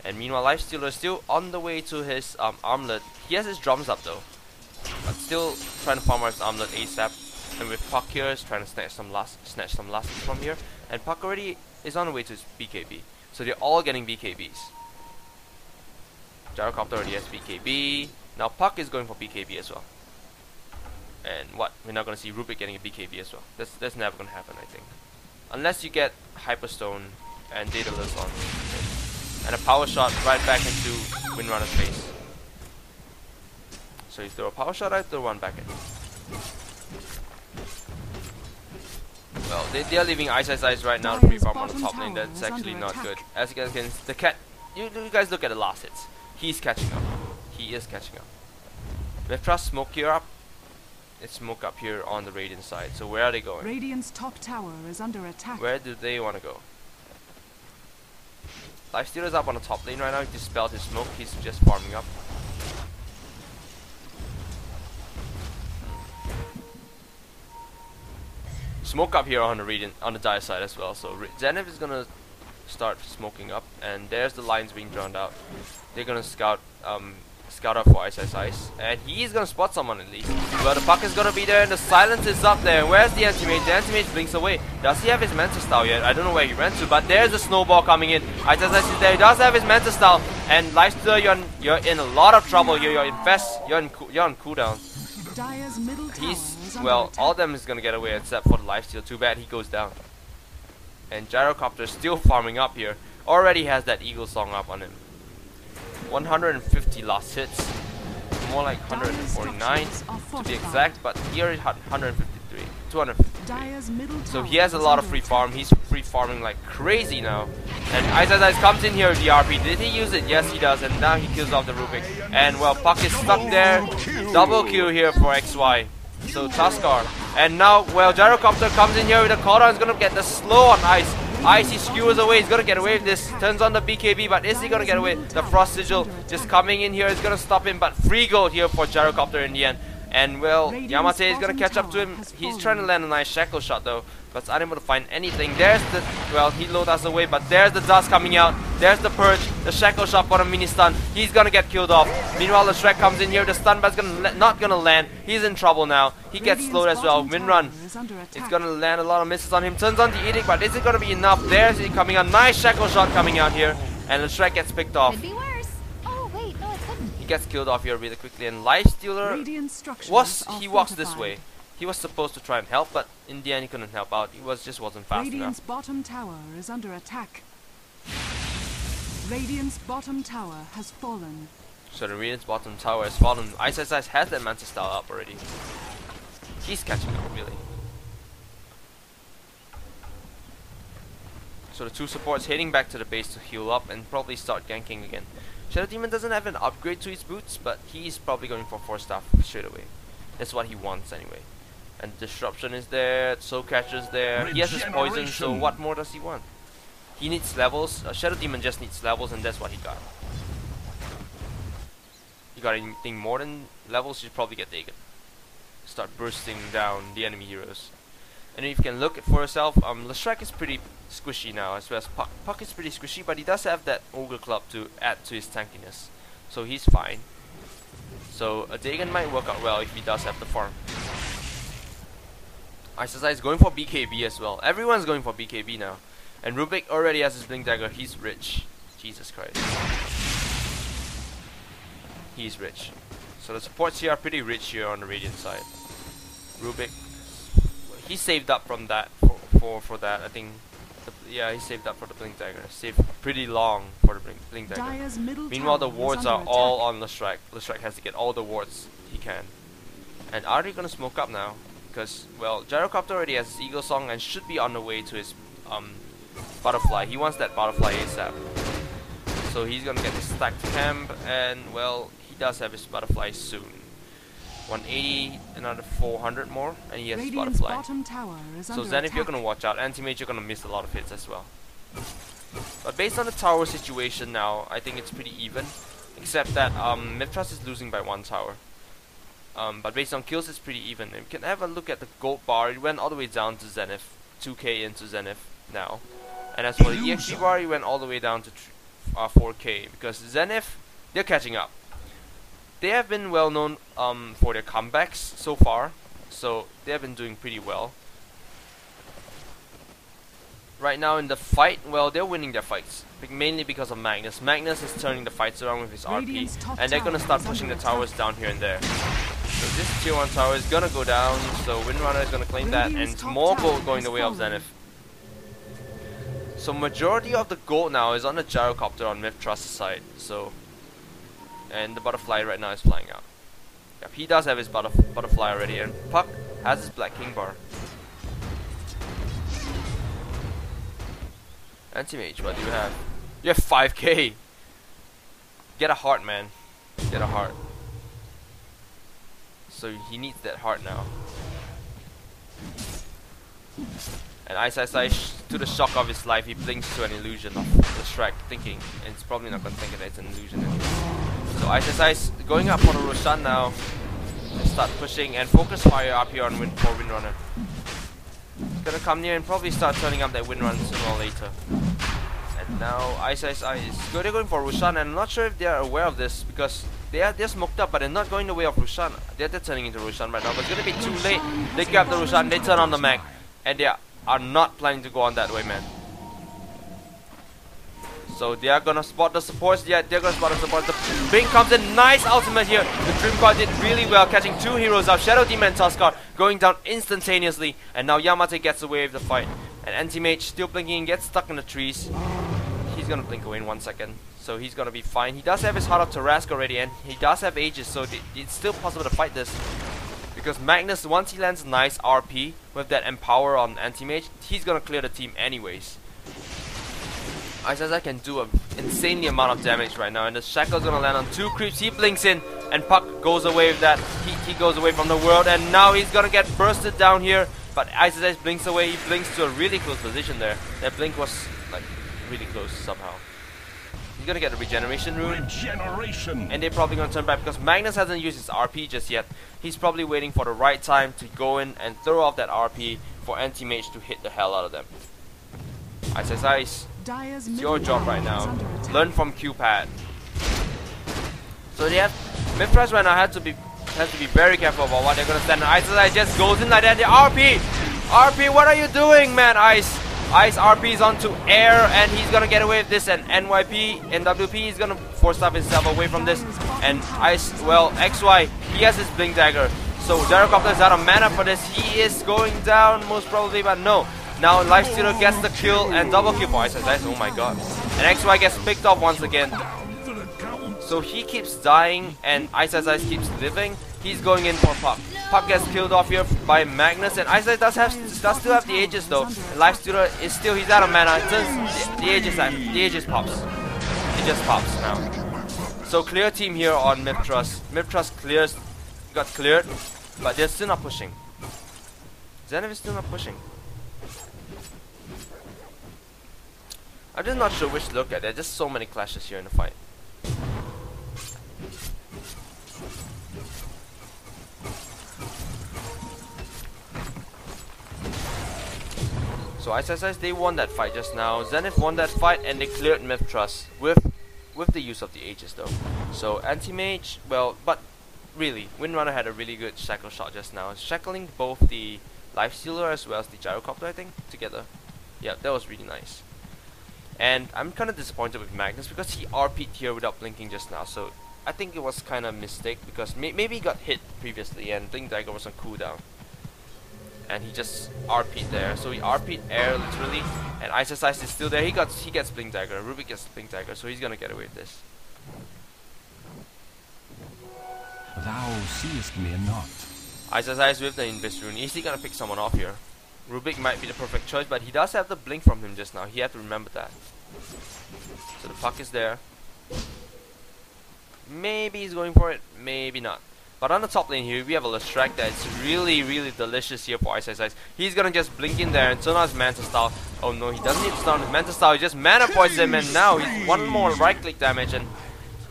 And meanwhile, Lifestealer is still on the way to his armlet. He has his drums up though, but still trying to farm out his armlet ASAP. And with Puck here, is trying to snatch some losses from here. And Puck already is on the way to his BKB. So they're all getting BKBs. Gyrocopter already has BKB. Now Puck is going for BKB as well. And what? We're not gonna see Rubik getting a BKB as well. That's never gonna happen, I think. Unless you get Hyperstone and Daedalus on. And a power shot right back into Windrunner's face. So you throw a power shot, I throw one back in. Well, they are leaving Ice right now to free farm on the top lane. That's actually not good. As you guys can, the cat. You guys look at the last hits. He's catching up. He is catching up. MitH-Trust smoke here up. It's smoke up here on the Radiant side. So where are they going? Radiant's top tower is under attack. Where do they want to go? Lifestealer's up on the top lane right now. He dispelled his smoke. He's just farming up. Smoke up here on the Radiant, on the Dire side as well. So Zenith is gonna start smoking up, and there's the lines being drowned out. They're gonna scout out for Ice, and he's gonna spot someone at least. But the Puck is gonna be there, and the silence is up there. Where's the Anti-Mage? The Anti-Mage blinks away. Does he have his Manta Style yet? I don't know where he ran to, but there's a snowball coming in. Ice is there. He does have his Manta Style, and Lifestealer, you're in a lot of trouble here. You're on cooldown. Dire's middle tower is under attack. All of them is gonna get away except for the Lifesteal. Too bad he goes down. And Gyrocopter is still farming up here. Already has that Eagle Song up on him. 150 last hits, more like 149 to be exact, but he already had 153, 253. So he has a lot of free farm. He's free farming like crazy now. And Ice comes in here with the RP. Did he use it? Yes, he does. And now he kills off the Rubik. And well, Puck is stuck there. Double kill here for XY. So Tuskar. And now, well, Gyrocopter comes in here with a Korra. He's gonna get the slow on Ice. Ice, he skewers away. He's gonna get away with this. Turns on the BKB, but is he gonna get away? The Frost Sigil just coming in here is gonna stop him, but free gold here for Gyrocopter in the end. And well, Yamate is gonna catch up to him. He's trying to land a nice shackle shot though, but it's unable to find anything. There's the, well, he load us away, but there's the dust coming out. There's the purge, the shackle shot for the mini stun. He's gonna get killed off. Meanwhile, the Shrek comes in here. The stun but's not gonna land. He's in trouble now. He gets slowed as well. Windrun. It's gonna land a lot of misses on him. Turns on the Edict, but is it gonna be enough? There's it coming out. Nice shackle shot coming out here, and the Shrek gets picked off. Could be worse. Oh wait, no, it couldn't. He gets killed off here really quickly, and Lifestealer he walks this way. He was supposed to try and help, but in the end he couldn't help out. He just wasn't fast Radiant's enough. bottom tower is under attack. Radiant's bottom tower has fallen. So the Radiant's bottom tower has fallen. Ice has that Manta Style up already. He's catching up really. So the two supports heading back to the base to heal up and probably start ganking again. Shadow Demon doesn't have an upgrade to his boots, but he's probably going for 4 staff straight away. That's what he wants anyway. And disruption is there, soul catcher's there. He has his poison, so what more does he want? He needs levels. Shadow Demon just needs levels, and that's what he got. You got anything more than levels, you probably get taken. Start bursting down the enemy heroes. And if you can look for yourself, Leshrac is pretty squishy now, as well as Puck. Puck is pretty squishy, but he does have that Ogre Club to add to his tankiness. So he's fine. So a Dagon might work out well if he does have the farm. Isasa is going for BKB as well. Everyone's going for BKB now. And Rubik already has his Blink Dagger. He's rich. Jesus Christ. He's rich. So the supports here are pretty rich here on the Radiant side. Rubik, he saved up from that for that. I think, yeah, he saved up for the Blink Dagger. Saved pretty long for the Blink Dagger. Meanwhile, the wards are all on Leshrac. Leshrac has to get all the wards he can. And are they gonna smoke up now? Because, well, Gyrocopter already has his Eagle Song and should be on the way to his Butterfly. He wants that Butterfly ASAP. So he's gonna get his stacked camp, and, well, he does have his Butterfly soon. 180, another 400 more, and he has his Butterfly. So Zenith, you're gonna watch out. Anti-Mage, you're gonna miss a lot of hits as well. But based on the tower situation now, I think it's pretty even. Except that MitH-Trust is losing by 1 tower. But based on kills, it's pretty even. And we can have a look at the gold bar. It went all the way down to Zenith. 2k into Zenith now. And as for the EXP bar, it went all the way down to 4k. Because Zenith, they're catching up. They have been well known for their comebacks so far. So they have been doing pretty well. Right now in the fight, well, they're winning their fights. Mainly because of Magnus. Magnus is turning the fights around with his RP. And they're gonna start pushing the towers down here and there. So this tier 1 tower is gonna go down, so Windrunner is gonna claim that, and more gold going the way of Zenith. So majority of the gold now is on the Gyrocopter on MitH-Trust's side, so... And the Butterfly right now is flying out. Yep, he does have his Butterfly already, and Puck has his Black King bar. Anti-Mage, what do you have? You have 5k! Get a heart, man. Get a heart. So he needs that heart now. And Ice, to the shock of his life, he blinks to an illusion of Leshrac thinking, and it's probably not gonna think that it's an illusion anymore. So Ice going up for the Roshan now. Start pushing and focus fire up here on for Windrunner. He's gonna come near and probably start turning up that Windrunner sooner or later. And now Ice is they're going for Roshan, and I'm not sure if they are aware of this because they're smoked up, but they're not going the way of Roshan. They're turning into Roshan right now, but it's gonna be too late. They grab the Roshan, they turn on the mag, and they are not planning to go on that way, man. So they are gonna spot the supports. Yeah, they're gonna spot the supports. The Blink comes in, nice ultimate here. The Dream Card did really well, catching 2 heroes out. Shadow Demon and Tuskar going down instantaneously, and now Yamate gets away with the fight. And Anti-Mage still blinking, gets stuck in the trees. He's gonna blink away in 1 second, so he's gonna be fine. He does have his Heart of Tarask already, and he does have Aegis, so it's still possible to fight this. Because Magnus, once he lands nice RP with that Empower on Anti-Mage, he's gonna clear the team anyways. Ice can do an insanely amount of damage right now, and the Shackle's gonna land on 2 creeps. He blinks in, and Puck goes away with that. He goes away from the world, and now he's gonna get bursted down here. But Ice blinks away. He blinks to a really close position there. That blink was like really close somehow. He's gonna get a regeneration rune, and they're probably gonna turn back because Magnus hasn't used his RP just yet. He's probably waiting for the right time to go in and throw off that RP for Anti-Mage to hit the hell out of them. Ice. It's your job right now. Learn from Q-Pad. So they have MitH-Trust right now has to be very careful about what they're gonna stand. Ice just goes in like that. The RP, what are you doing, man? Ice RP's onto air, and he's gonna get away with this. And NWP is gonna force himself away from this. And Ice, well, XY, he has his Blink Dagger. So Gyrocopter is out of mana for this. He is going down most probably, but no. Now Lifestealer gets the kill and double kill for Ice. Oh my god. And XY gets picked off once again. So he keeps dying and Ice keeps living. He's going in for Puck. Puck gets killed off here by Magnus, and Ice does still have the Aegis though. And Lifestealer is still, he's out of mana. The Aegis pops. It just pops now. So clear team here on MitH-Trust. MitH-Trust got cleared. But they're still not pushing. Zenith is still not pushing. I'm just not sure which to look at. There are just so many clashes here in the fight. So ISIS, they won that fight just now. Zenith won that fight and they cleared MitH-Trust with the use of the Aegis though. So anti-mage, well, but really, Windrunner had a really good shackle shot just now, shackling both the life stealer as well as the gyrocopter, I think, together. Yeah, that was really nice. And I'm kind of disappointed with Magnus because he RP'd here without blinking just now. So I think it was kind of a mistake because maybe he got hit previously and Blink Dagger was on cooldown. And he just RP'd there. So he RP'd air literally, and ISIS is still there. He gets Blink Dagger. Rubik gets Blink Dagger, so he's gonna get away with this. Thou seest me not. ISIS with the Invis rune. Is he gonna pick someone off here? Rubik might be the perfect choice, but he does have the blink from him just now. He had to remember that. So the puck is there. Maybe he's going for it, maybe not. But on the top lane here, we have a Lestrak that's really, really delicious here for ISIS. He's gonna just blink in there and turn on his Manta Style. Oh no, he doesn't need to start on his Manta Style, he just mana poisons him, and now he's one more right click damage and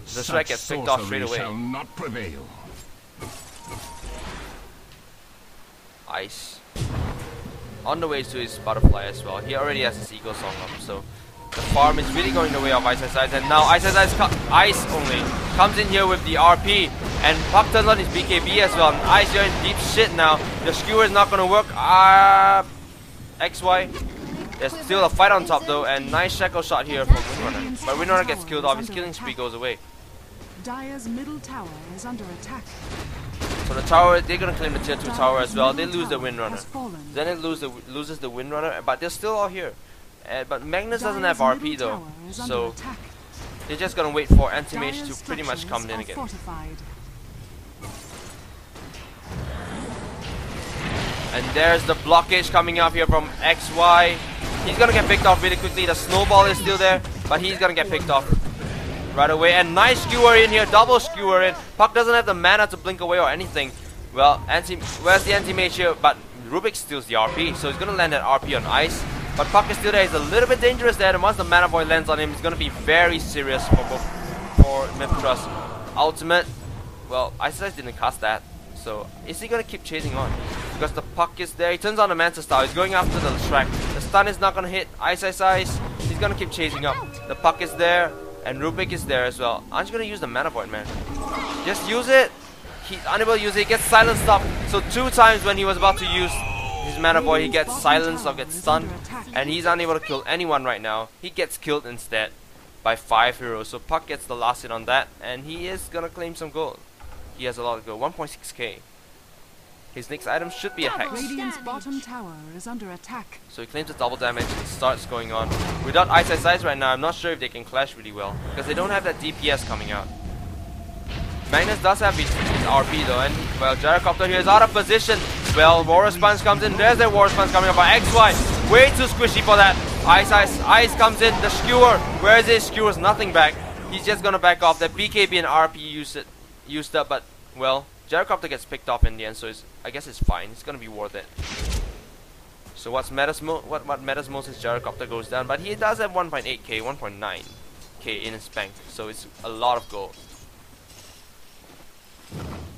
Lestrak gets picked off straight away. Shall not prevail. Ice. On the way to his butterfly as well. He already has his Eagle Song up, so the farm is really going the way of ISIS, and now ISIS Ice only comes in here with the RP, and Puck turns on his BKB as well, and Ice, you're in deep shit now. The skewer is not gonna work. XY. There's still a fight on top though, and nice shackle shot here from Windrunner. But Windrunner gets killed off, his killing spree goes away. Dire's middle tower is under attack. So the tower, they're gonna claim the tier 2 tower as well. They lose the Windrunner. Has fallen. Then it loses the Windrunner, but they're still all here. But Magnus doesn't have RP though, so they're just gonna wait for anti-mage to pretty much come in again. Fortified. And there's the blockage coming up here from XY. He's gonna get picked off really quickly. The snowball is still there, but he's gonna get picked off right away. And nice skewer in here, double skewer in. Puck doesn't have the mana to blink away or anything. Well, where's the anti-mage here? But Rubik steals the RP, so he's gonna land that RP on Ice. But Puck is still there. He's a little bit dangerous there, and once the Mana Void lands on him, it's gonna be very serious for MitH-Trust. Ultimate, well, ISIS didn't cast that, so is he gonna keep chasing on? Because the Puck is there. He turns on the Manta Style. He's going after the Shrek. The stun is not gonna hit ISIS. He's gonna keep chasing up. The Puck is there, and Rubik is there as well. Aren't you gonna use the Mana Void, man? Just use it. He's unable to use it. He gets silenced up. So 2 times when he was about to use his Mana Void, he gets silenced or gets stunned, and he's unable to kill anyone right now. He gets killed instead by 5 heroes. So Puck gets the last hit on that, and he is gonna claim some gold. He has a lot of gold, 1.6k. His next item should be a Hex. Radiant's bottom tower is under attack. So he claims the double damage and starts going on. Without ISIS right now, I'm not sure if they can clash really well, because they don't have that DPS coming out. Magnus does have his RP though, and well, Gyrocopter here is out of position. Well, War Sponge comes in. There's the War Sponge coming up by XY. Way too squishy for that. Ice comes in. The skewer. Where is his skewers? Nothing back. He's just gonna back off. The BKB and RP used up, but well, Gyrocopter gets picked off in the end, so I guess it's fine. It's gonna be worth it. So what matters most is Gyrocopter goes down, but he does have 1.8k, 1.9k in his bank, so it's a lot of gold.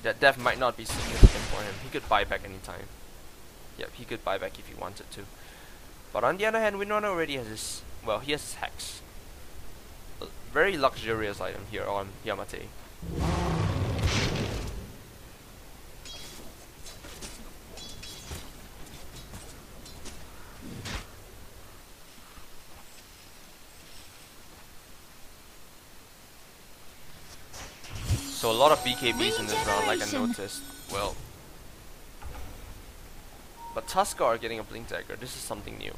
That death might not be significant for him. He could buy back anytime. Yep, he could buy back if he wanted to. But on the other hand, Windrunner already has his, well, he has his Hex. A very luxurious item here on Yamate. So a lot of BKBs in this round, like I noticed. Well, but Tusker are getting a Blink Dagger. This is something new.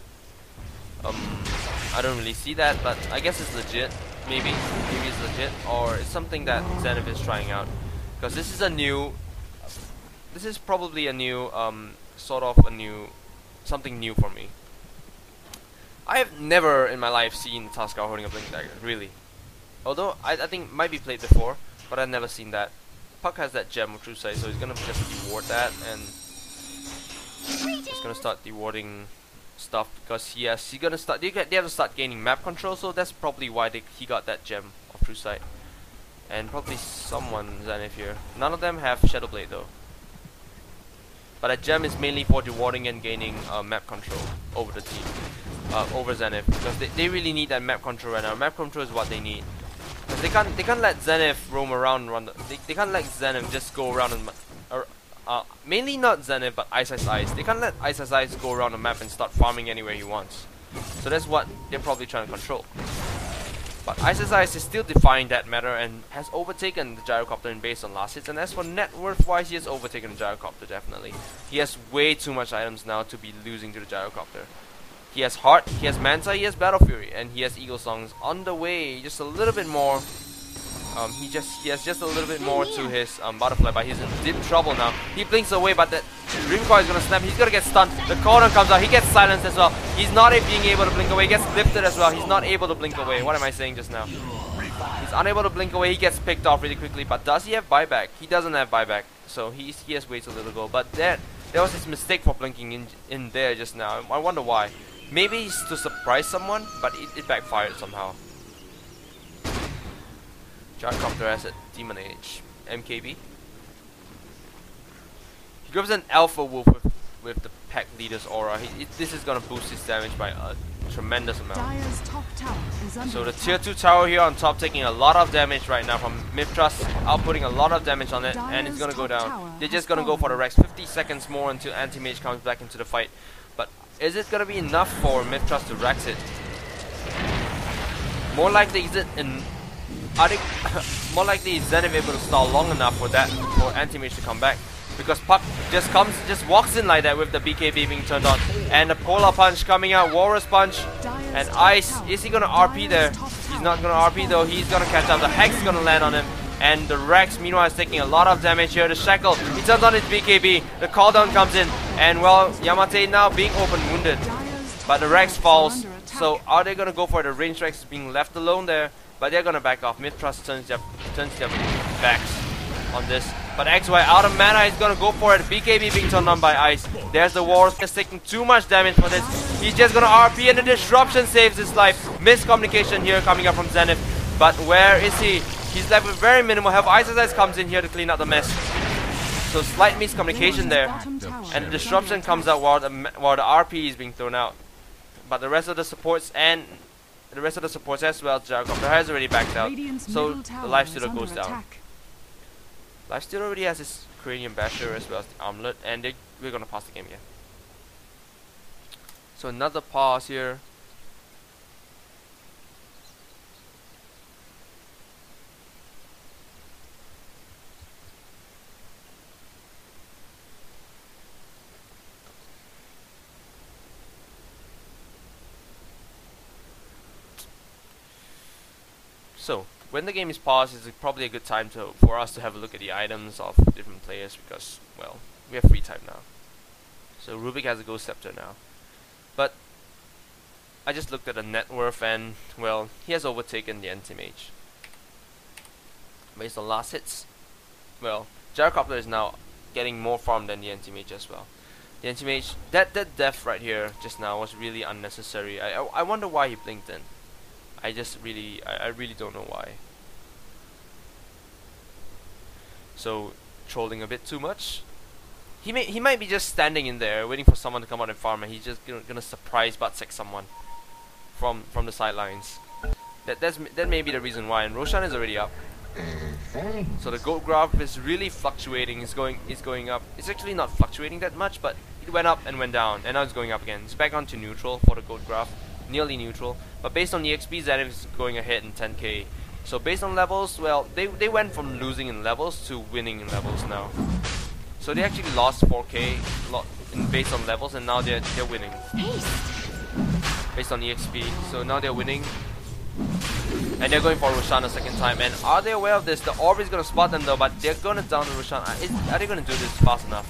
I don't really see that, but I guess it's legit. Maybe it's legit, or it's something that Zenith is trying out. Because this is a new, this is probably a new, something new for me. I have never in my life seen Tusker holding a Blink Dagger, really. Although I think it might be played before, but I've never seen that. Puck has that gem of True Sight, so he's gonna just reward that, and he's gonna start rewarding stuff because he gonna start. They have to start gaining map control, so that's probably why he got that gem of True Sight, and probably someone Zenith here. None of them have Shadow Blade though. But a gem is mainly for rewarding and gaining map control over the team, over Zenith, because they really need that map control right now. Map control is what they need. Because they can't let Zenith roam around and run. They can't let Zenith just go around and mainly not Zenith, but Ice. They can't let Ice go around the map and start farming anywhere he wants. So that's what they're probably trying to control. But Ice is still defying that matter and has overtaken the Gyrocopter in base on last hits. And as for net worth wise, he has overtaken the Gyrocopter definitely. He has way too much items now to be losing to the Gyrocopter. He has Heart, he has Manta, he has Battle Fury, and he has Eagle Songs on the way. Just a little bit more. He has just a little bit more to his Butterfly, but he's in deep trouble now. He blinks away, but the Dream Coil is gonna snap. He's gonna get stunned. The cooldown comes out. He gets silenced as well. He's not being able to blink away. He gets lifted as well. He's not able to blink away. What am I saying just now? He's unable to blink away. He gets picked off really quickly. But does he have buyback? He doesn't have buyback, so he has way too little gold. But there was his mistake for blinking in there just now. I wonder why. Maybe he's to surprise someone, but it backfired somehow. Gyrocopter has a Demon Age. MKB. He gives an Alpha Wolf with the pack leader's aura. This is gonna boost his damage by a tremendous amount. Dire's top tower is under So the attack. tier 2 tower here on top taking a lot of damage right now from MitH-Trust, outputting a lot of damage on it, and it's gonna go down. They're just gonna go for the Rex. 50 seconds more until Anti-Mage comes back into the fight. But is it gonna be enough for MitH-Trust to Rex it? More likely is it in more likely is Zenith able to stall long enough for Anti-Mage to come back, because Puck just walks in like that with the BKB being turned on, and the Polar Punch coming out, Walrus Punch, and Ice. Is he gonna RP there? He's not gonna RP though. He's gonna catch up. The Hex is gonna land on him, and the Rex meanwhile is taking a lot of damage here. The Shackle, he turns on his BKB. The cooldown comes in, and well, Yamate now being open wounded, but the Rex falls. So are they gonna go for the range Rex being left alone there? But they're gonna back off. MitH-Trust turns their backs on this. But XY out of mana, he's gonna go for it. BKB being turned on by Ice. There's the Walrus. He's taking too much damage for this. He's just gonna RP, and the disruption saves his life. Miscommunication here coming up from Zenith. But where is he? He's left with very minimal health. Ice comes in here to clean up the mess. So slight miscommunication there. And the disruption comes out while the RP is being thrown out. But the rest of the supports as well, Gyrocopter has already backed out, so the lifestealer goes down. Lifestealer already has his Cranium Basher as well as the Armlet, and we're gonna pass the game again. So another pause here. So, when the game is paused, it's probably a good time for us to have a look at the items of different players, because, well, we have free time now. So Rubik has a Ghost Scepter now. But I just looked at the net worth, and, well, he has overtaken the Anti-Mage. Based on last hits, well, Gyrocopter is now getting more farm than the Anti-Mage as well. The Anti-Mage, that death right here just now was really unnecessary. I wonder why he blinked in. I really don't know why. So trolling a bit too much. He might be just standing in there waiting for someone to come out and farm, and he's just gonna surprise butt-sex someone from the sidelines. That may be the reason why. And Roshan is already up. So the gold graph is really fluctuating. It's going up. It's actually not fluctuating that much, but it went up and went down, and now it's going up again. It's back onto neutral for the gold graph. Nearly neutral, but based on the XP, Zenith is going ahead in 10k. So based on levels, well, they went from losing in levels to winning in levels now. So they actually lost 4k based on levels, and now they're winning based on the XP. So now they're winning, and they're going for Roshan a second time. And are they aware of this? The orb is gonna spot them though, but they're gonna down the Roshan. Are they gonna do this fast enough?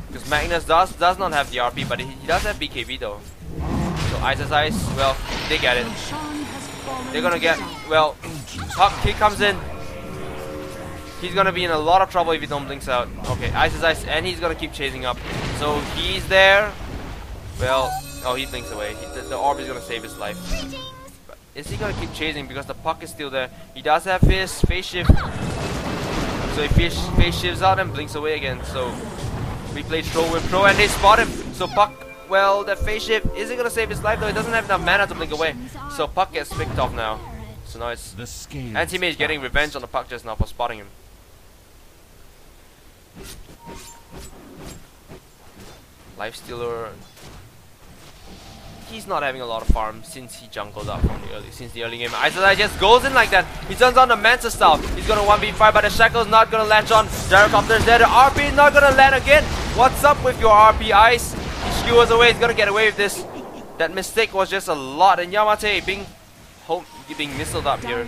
Because Magnus does not have the RP, but he does have BKB though. So Ice, well, they get it. They're gonna get, well, top kick comes in. He's gonna be in a lot of trouble if he don't blinks out. Okay, ice, and he's gonna keep chasing up. So he's there. Well, oh, he blinks away. The orb is gonna save his life. But is he gonna keep chasing because the puck is still there? He does have his phase shift. So he phase shifts out and blinks away again. So we play throw with pro and they spot him. So puck, well, that phase shift isn't gonna save his life though. He doesn't have enough mana to blink away. So puck gets picked off now. So now it's Anti-Mage getting revenge on the puck just now for spotting him. Lifestealer, he's not having a lot of farm since he jungled up from the early game. Isolite just goes in like that. He turns on the Mantis style. He's gonna 1v5, but the Shackle's not gonna latch on. Gyrocopter's there. The RP is not gonna land again. What's up with your RP, Ice? He skewers away. He's gonna get away with this. That mistake was just a lot, and Yamate being missiled up here.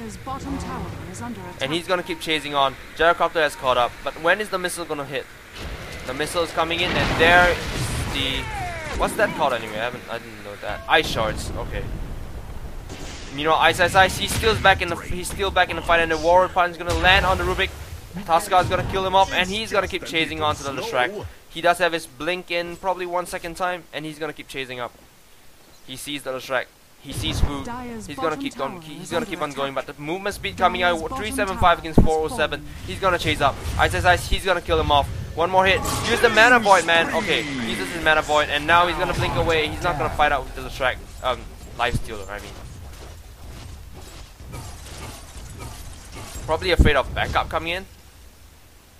And he's gonna keep chasing on. Gyrocopter has caught up, but when is the missile gonna hit? The missile is coming in, and there is the... What's that called anyway? I didn't know that. Ice shards. Okay. Meanwhile, Ice. He's still back in the fight, and the Warrior Punch is gonna land on the Rubik. Tuskar is gonna kill him off, and he's gonna keep chasing on to the Leshrac. He does have his blink in probably 1 second time, and he's gonna keep chasing up. He sees the Leshrac. He sees food. He's gonna keep going. He's gonna keep on going, but the movement speed coming out 375 against 407. He's gonna chase up. Ice. He's gonna kill him off. One more hit. Use the mana void, man. Okay, he uses his mana void, and now he's gonna blink away. He's not gonna fight out with the Leshrac. Lifestealer, I mean. Probably afraid of backup coming in,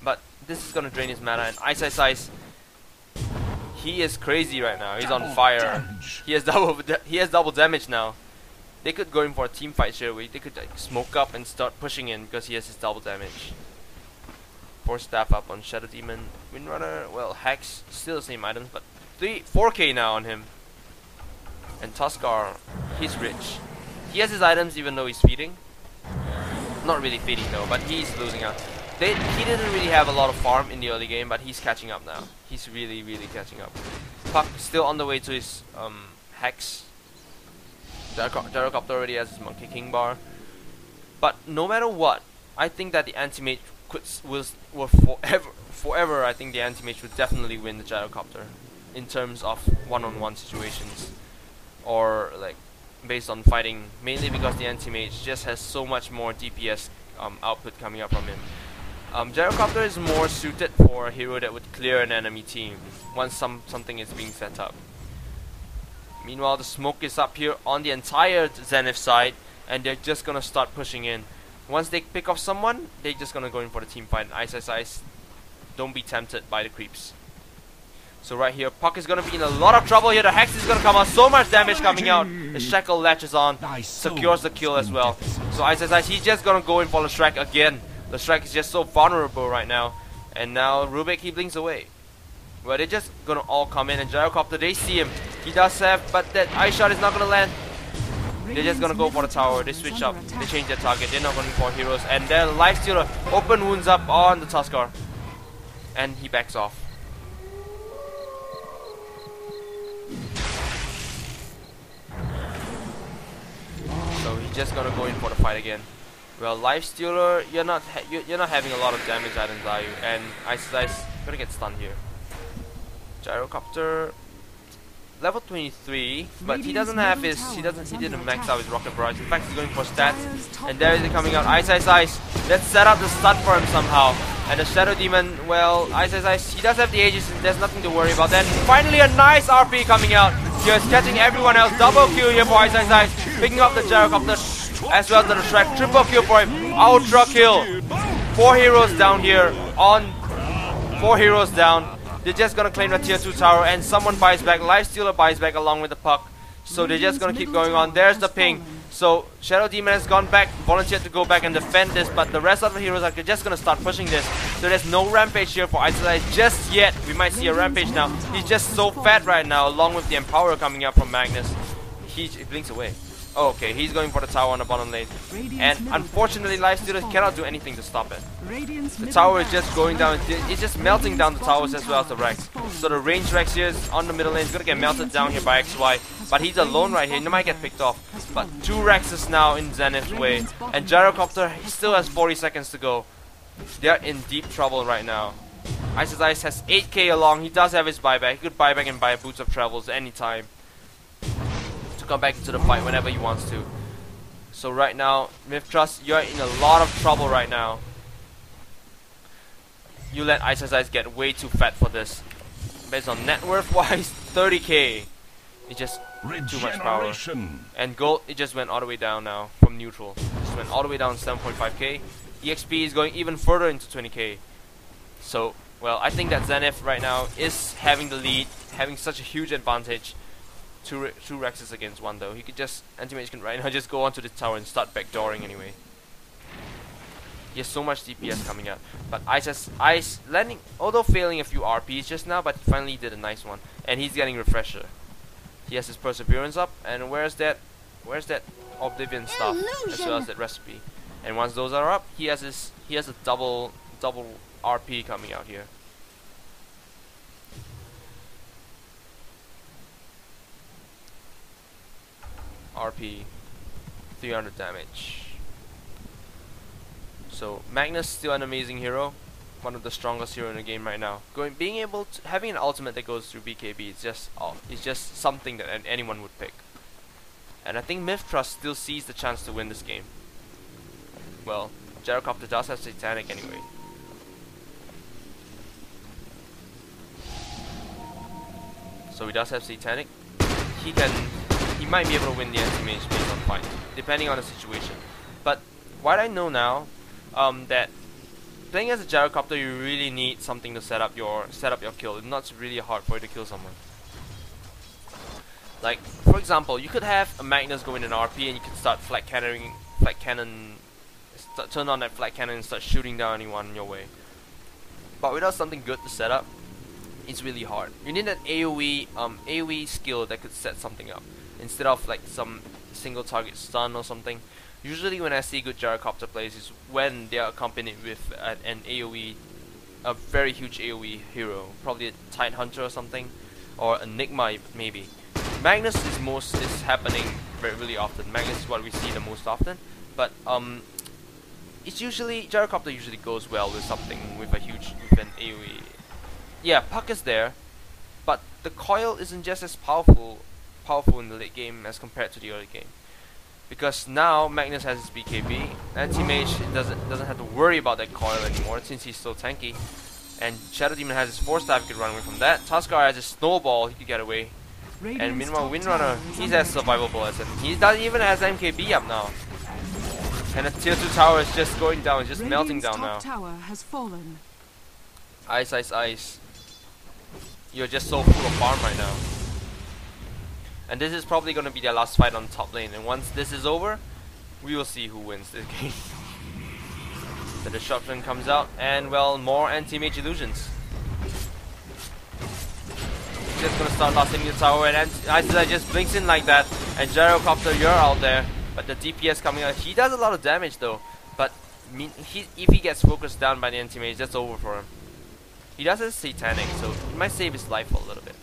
but this is gonna drain his mana. And Ice. He is crazy right now. He's on fire. He has double damage now. They could go in for a team fight here. They could like smoke up and start pushing in because he has his double damage. Force staff up on Shadow Demon. Windrunner, well, Hex, still the same items, but 4k now on him. And Tuskar, he's rich. He has his items even though he's feeding. Not really feeding though, but he's losing out. He didn't really have a lot of farm in the early game, but he's catching up now. He's really catching up. Puck still on the way to his Hex. Gyrocopter already has his Monkey King bar. But no matter what, I think that the Anti-Mage will forever. I think the Anti-Mage would definitely win the Gyrocopter in terms of one-on-one situations, or like based on fighting. Mainly because the Anti-Mage just has so much more DPS output coming up from him. Gyrocopter is more suited for a hero that would clear an enemy team once something is being set up. Meanwhile, the smoke is up here on the entire Zenith side, and they're just gonna start pushing in. Once they pick off someone, they're just gonna go in for the team fight. And Ice, don't be tempted by the creeps. So right here, Puck is gonna be in a lot of trouble here. The Hex is gonna come out, so much damage coming out. The Shackle latches on, secures the kill as well. So Ice, he's just gonna go in for the Leshrac again. The Leshrac is just so vulnerable right now. And now Rubik, he blinks away. Well, they're just gonna all come in, and Gyrocopter, they see him. He does have, but that Ice Shot is not gonna land. They're just gonna go for the tower. They switch up. They change their target. They're not going for heroes. And their Lifestealer open wounds up on the Tuskar. And he backs off. So he's just gonna go in for the fight again. Well, Lifestealer, you're not having a lot of damage items, are you? And Ice gonna get stunned here. Gyrocopter, level 23, but he doesn't have his, he didn't max out his rocket barrage. In fact, he's going for stats, and there is it coming out. Ice. Let's set up the stun for him somehow. And the Shadow Demon, well, Ice, he does have the Aegis, and there's nothing to worry about. Then finally a nice RP coming out. He's catching everyone else. Double kill here for Ice. Picking up the Gyrocopter as well as the Leshrac. Triple kill for him. Ultra kill. 4 heroes down here. 4 heroes down. They're just gonna claim the tier 2 tower, and someone buys back. Lifestealer buys back along with the Puck. So they're just gonna keep going on. There's the ping. So Shadow Demon has gone back, volunteered to go back and defend this, but the rest of the heroes are just gonna start pushing this. So there's no rampage here for Isolite just yet. We might see a rampage now. He's just so fat right now, along with the Empower coming up from Magnus. He blinks away. Oh, okay, he's going for the tower on the bottom lane. And unfortunately, Lifestealer cannot do anything to stop it. The tower is just going down. It's just melting down the towers as well as the Rex. So the range Rex here is on the middle lane. He's gonna get melted down here by XY. But he's alone right here. He might get picked off. But 2 Rexes now in Zenith's way. And Gyrocopter, he still has 40 seconds to go. They're in deep trouble right now. Ice has 8k along. He does have his buyback. He could buy back and buy Boots of Travels anytime to come back into the fight whenever he wants to. So right now, MitH-Trust, you're in a lot of trouble right now. You let Ice get way too fat for this. Based on net worth wise, 30k. It's just too much power. And gold, it just went all the way down now from neutral. It just went all the way down 7.5k. EXP is going even further into 20k. So, well, I think that Zenith right now is having the lead, having such a huge advantage. Two Rexes against one though. He could just, Anti-Mage can right now just go onto the tower and start backdooring anyway. He has so much DPS coming out. But Ice landing, although failing a few RPs just now, but he finally did a nice one. And he's getting Refresher. He has his Perseverance up, and where's that Oblivion stuff as well as that recipe. And once those are up, he has a double RP coming out here. RP 300 damage. So Magnus still an amazing hero, one of the strongest hero in the game right now. Having an ultimate that goes through BKB is just something that anyone would pick. And I think MitH-Trust still sees the chance to win this game. Well, Gyrocopter does have Satanic anyway. So he does have Satanic. He might be able to win the Anti-Mage based on fight, depending on the situation. But what I know now, that playing as a Gyrocopter, you really need something to set up your kill. It's not really hard for you to kill someone. Like, for example, you could have a Magnus go in an RP and you could start turn on that flat cannon and start shooting down anyone in your way. But without something good to set up, it's really hard. You need an AoE skill that could set something up instead of like some single target stun or something. Usually when I see good Gyrocopter plays is when they are accompanied with an AoE, a very huge AoE hero, probably a Tide Hunter or something, or Enigma maybe. Magnus is happening really often. Magnus is what we see the most often, but it's usually Gyrocopter usually goes well with something with an AoE. Yeah, Puck is there, but the coil isn't just as powerful in the late game as compared to the early game. Because now Magnus has his BKB, Anti-Mage doesn't have to worry about that coil anymore since he's so tanky. And Shadow Demon has his Force Dive, he could run away from that. Tuskar has his Snowball, he could get away. And meanwhile Windrunner, he has survival bullets and he doesn't even has MKB up now. And the tier 2 tower is just going down, it's just melting down now. Tower has fallen. Ice. You're just so full of farm right now. And this is probably going to be their last fight on top lane. And once this is over, we will see who wins this game. The disruption comes out, and well, more anti-mage illusions. Just going to start lasting the tower, and Ice just blinks in like that. And Gyrocopter, you're out there. But the DPS coming out, he does a lot of damage though. But if he gets focused down by the anti-mage, that's over for him. He does have Satanic, so it might save his life for a little bit.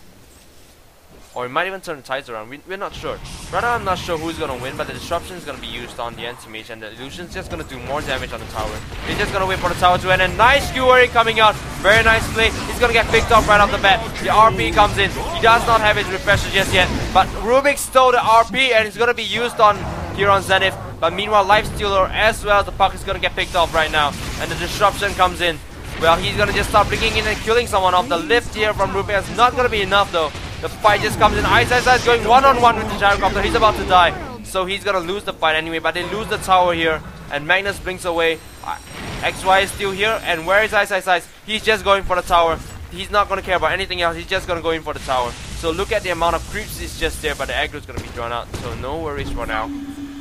Or he might even turn the tides around, we're not sure. Right now I'm not sure who's gonna win, but the disruption is gonna be used on the anti-mage and the illusion's just gonna do more damage on the tower. He's just gonna wait for the tower to end, and nice skewery coming out, very nice play. He's gonna get picked off right off the bat. The RP comes in, he does not have his refresher just yet, but Rubik stole the RP and it's gonna be used on here on Zenith. But meanwhile Lifestealer as well as the Puck is gonna get picked off right now, and the disruption comes in. Well, he's gonna just start bringing in and killing someone off. The lift here from Rubik is not gonna be enough though. The fight just comes in. Ice going one-on-one with the Gyrocopter. He's about to die. So he's gonna lose the fight anyway, but they lose the tower here. And Magnus blinks away. XY is still here. And where is Ice? He's just going for the tower. He's not gonna care about anything else. He's just gonna go in for the tower. So look at the amount of creeps is just there, but the aggro is gonna be drawn out. So no worries for now.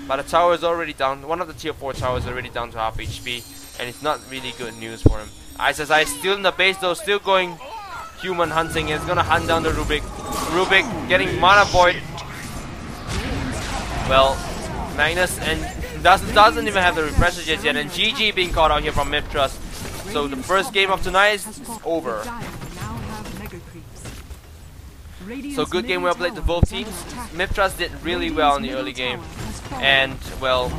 But the tower is already down. One of the tier 4 towers is already down to half HP. And it's not really good news for him. Ice still in the base though, still going human hunting. It's gonna hunt down the Rubik. Rubik getting mana void. Well, Magnus and doesn't even have the refresher just yet, and GG being caught out here from MitH-Trust. So the first game of tonight is over. So good game, well played to both teams. MitH-Trust did really well in the early game, and well,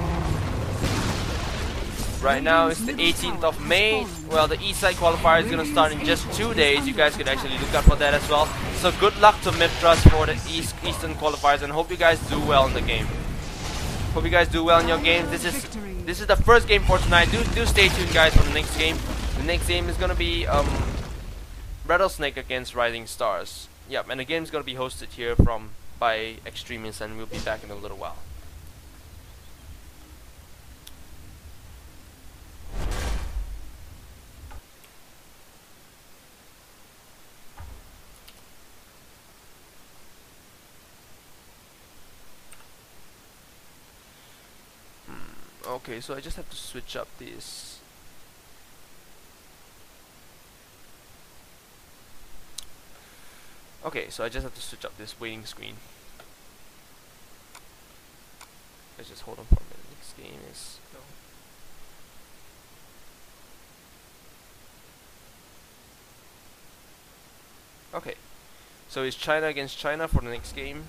Right now it's the 18th of May. Well, the East Side qualifier is gonna start in just 2 days. You guys could actually look out for that as well. So good luck to MitH-Trust for the Eastern qualifiers, and hope you guys do well in the game. Hope you guys do well in your games. This is the first game for tonight. Do stay tuned, guys, for the next game. The next game is gonna be Rattlesnake against Rising Stars. Yep, and the game's gonna be hosted here by Extremists, and we'll be back in a little while. Okay, so I just have to switch up this. Okay, so I just have to switch up this waiting screen. Let's just hold on for a minute. Next game is okay. So it's China against China for the next game.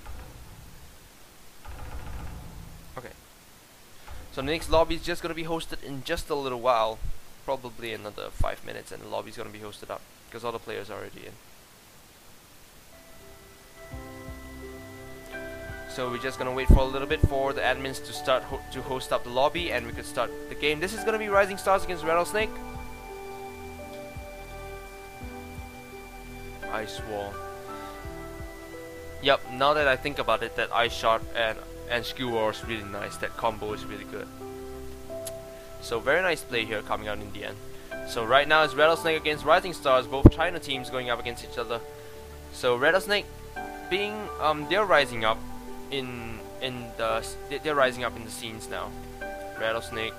Okay. So the next lobby is just gonna be hosted in just a little while, probably another 5 minutes, and the lobby is gonna be hosted up because all the players are already in. So we're just gonna wait for a little bit for the admins to start to host up the lobby, and we could start the game. This is gonna be Rising Stars against Rattlesnake. Ice Wall. Yep. Now that I think about it, that Ice Shot and Skewer is really nice. That combo is really good. So very nice play here coming out in the end. So right now it's Rattlesnake against Rising Stars, both China teams going up against each other. So Rattlesnake being they're rising up they're rising up in the scenes now. Rattlesnake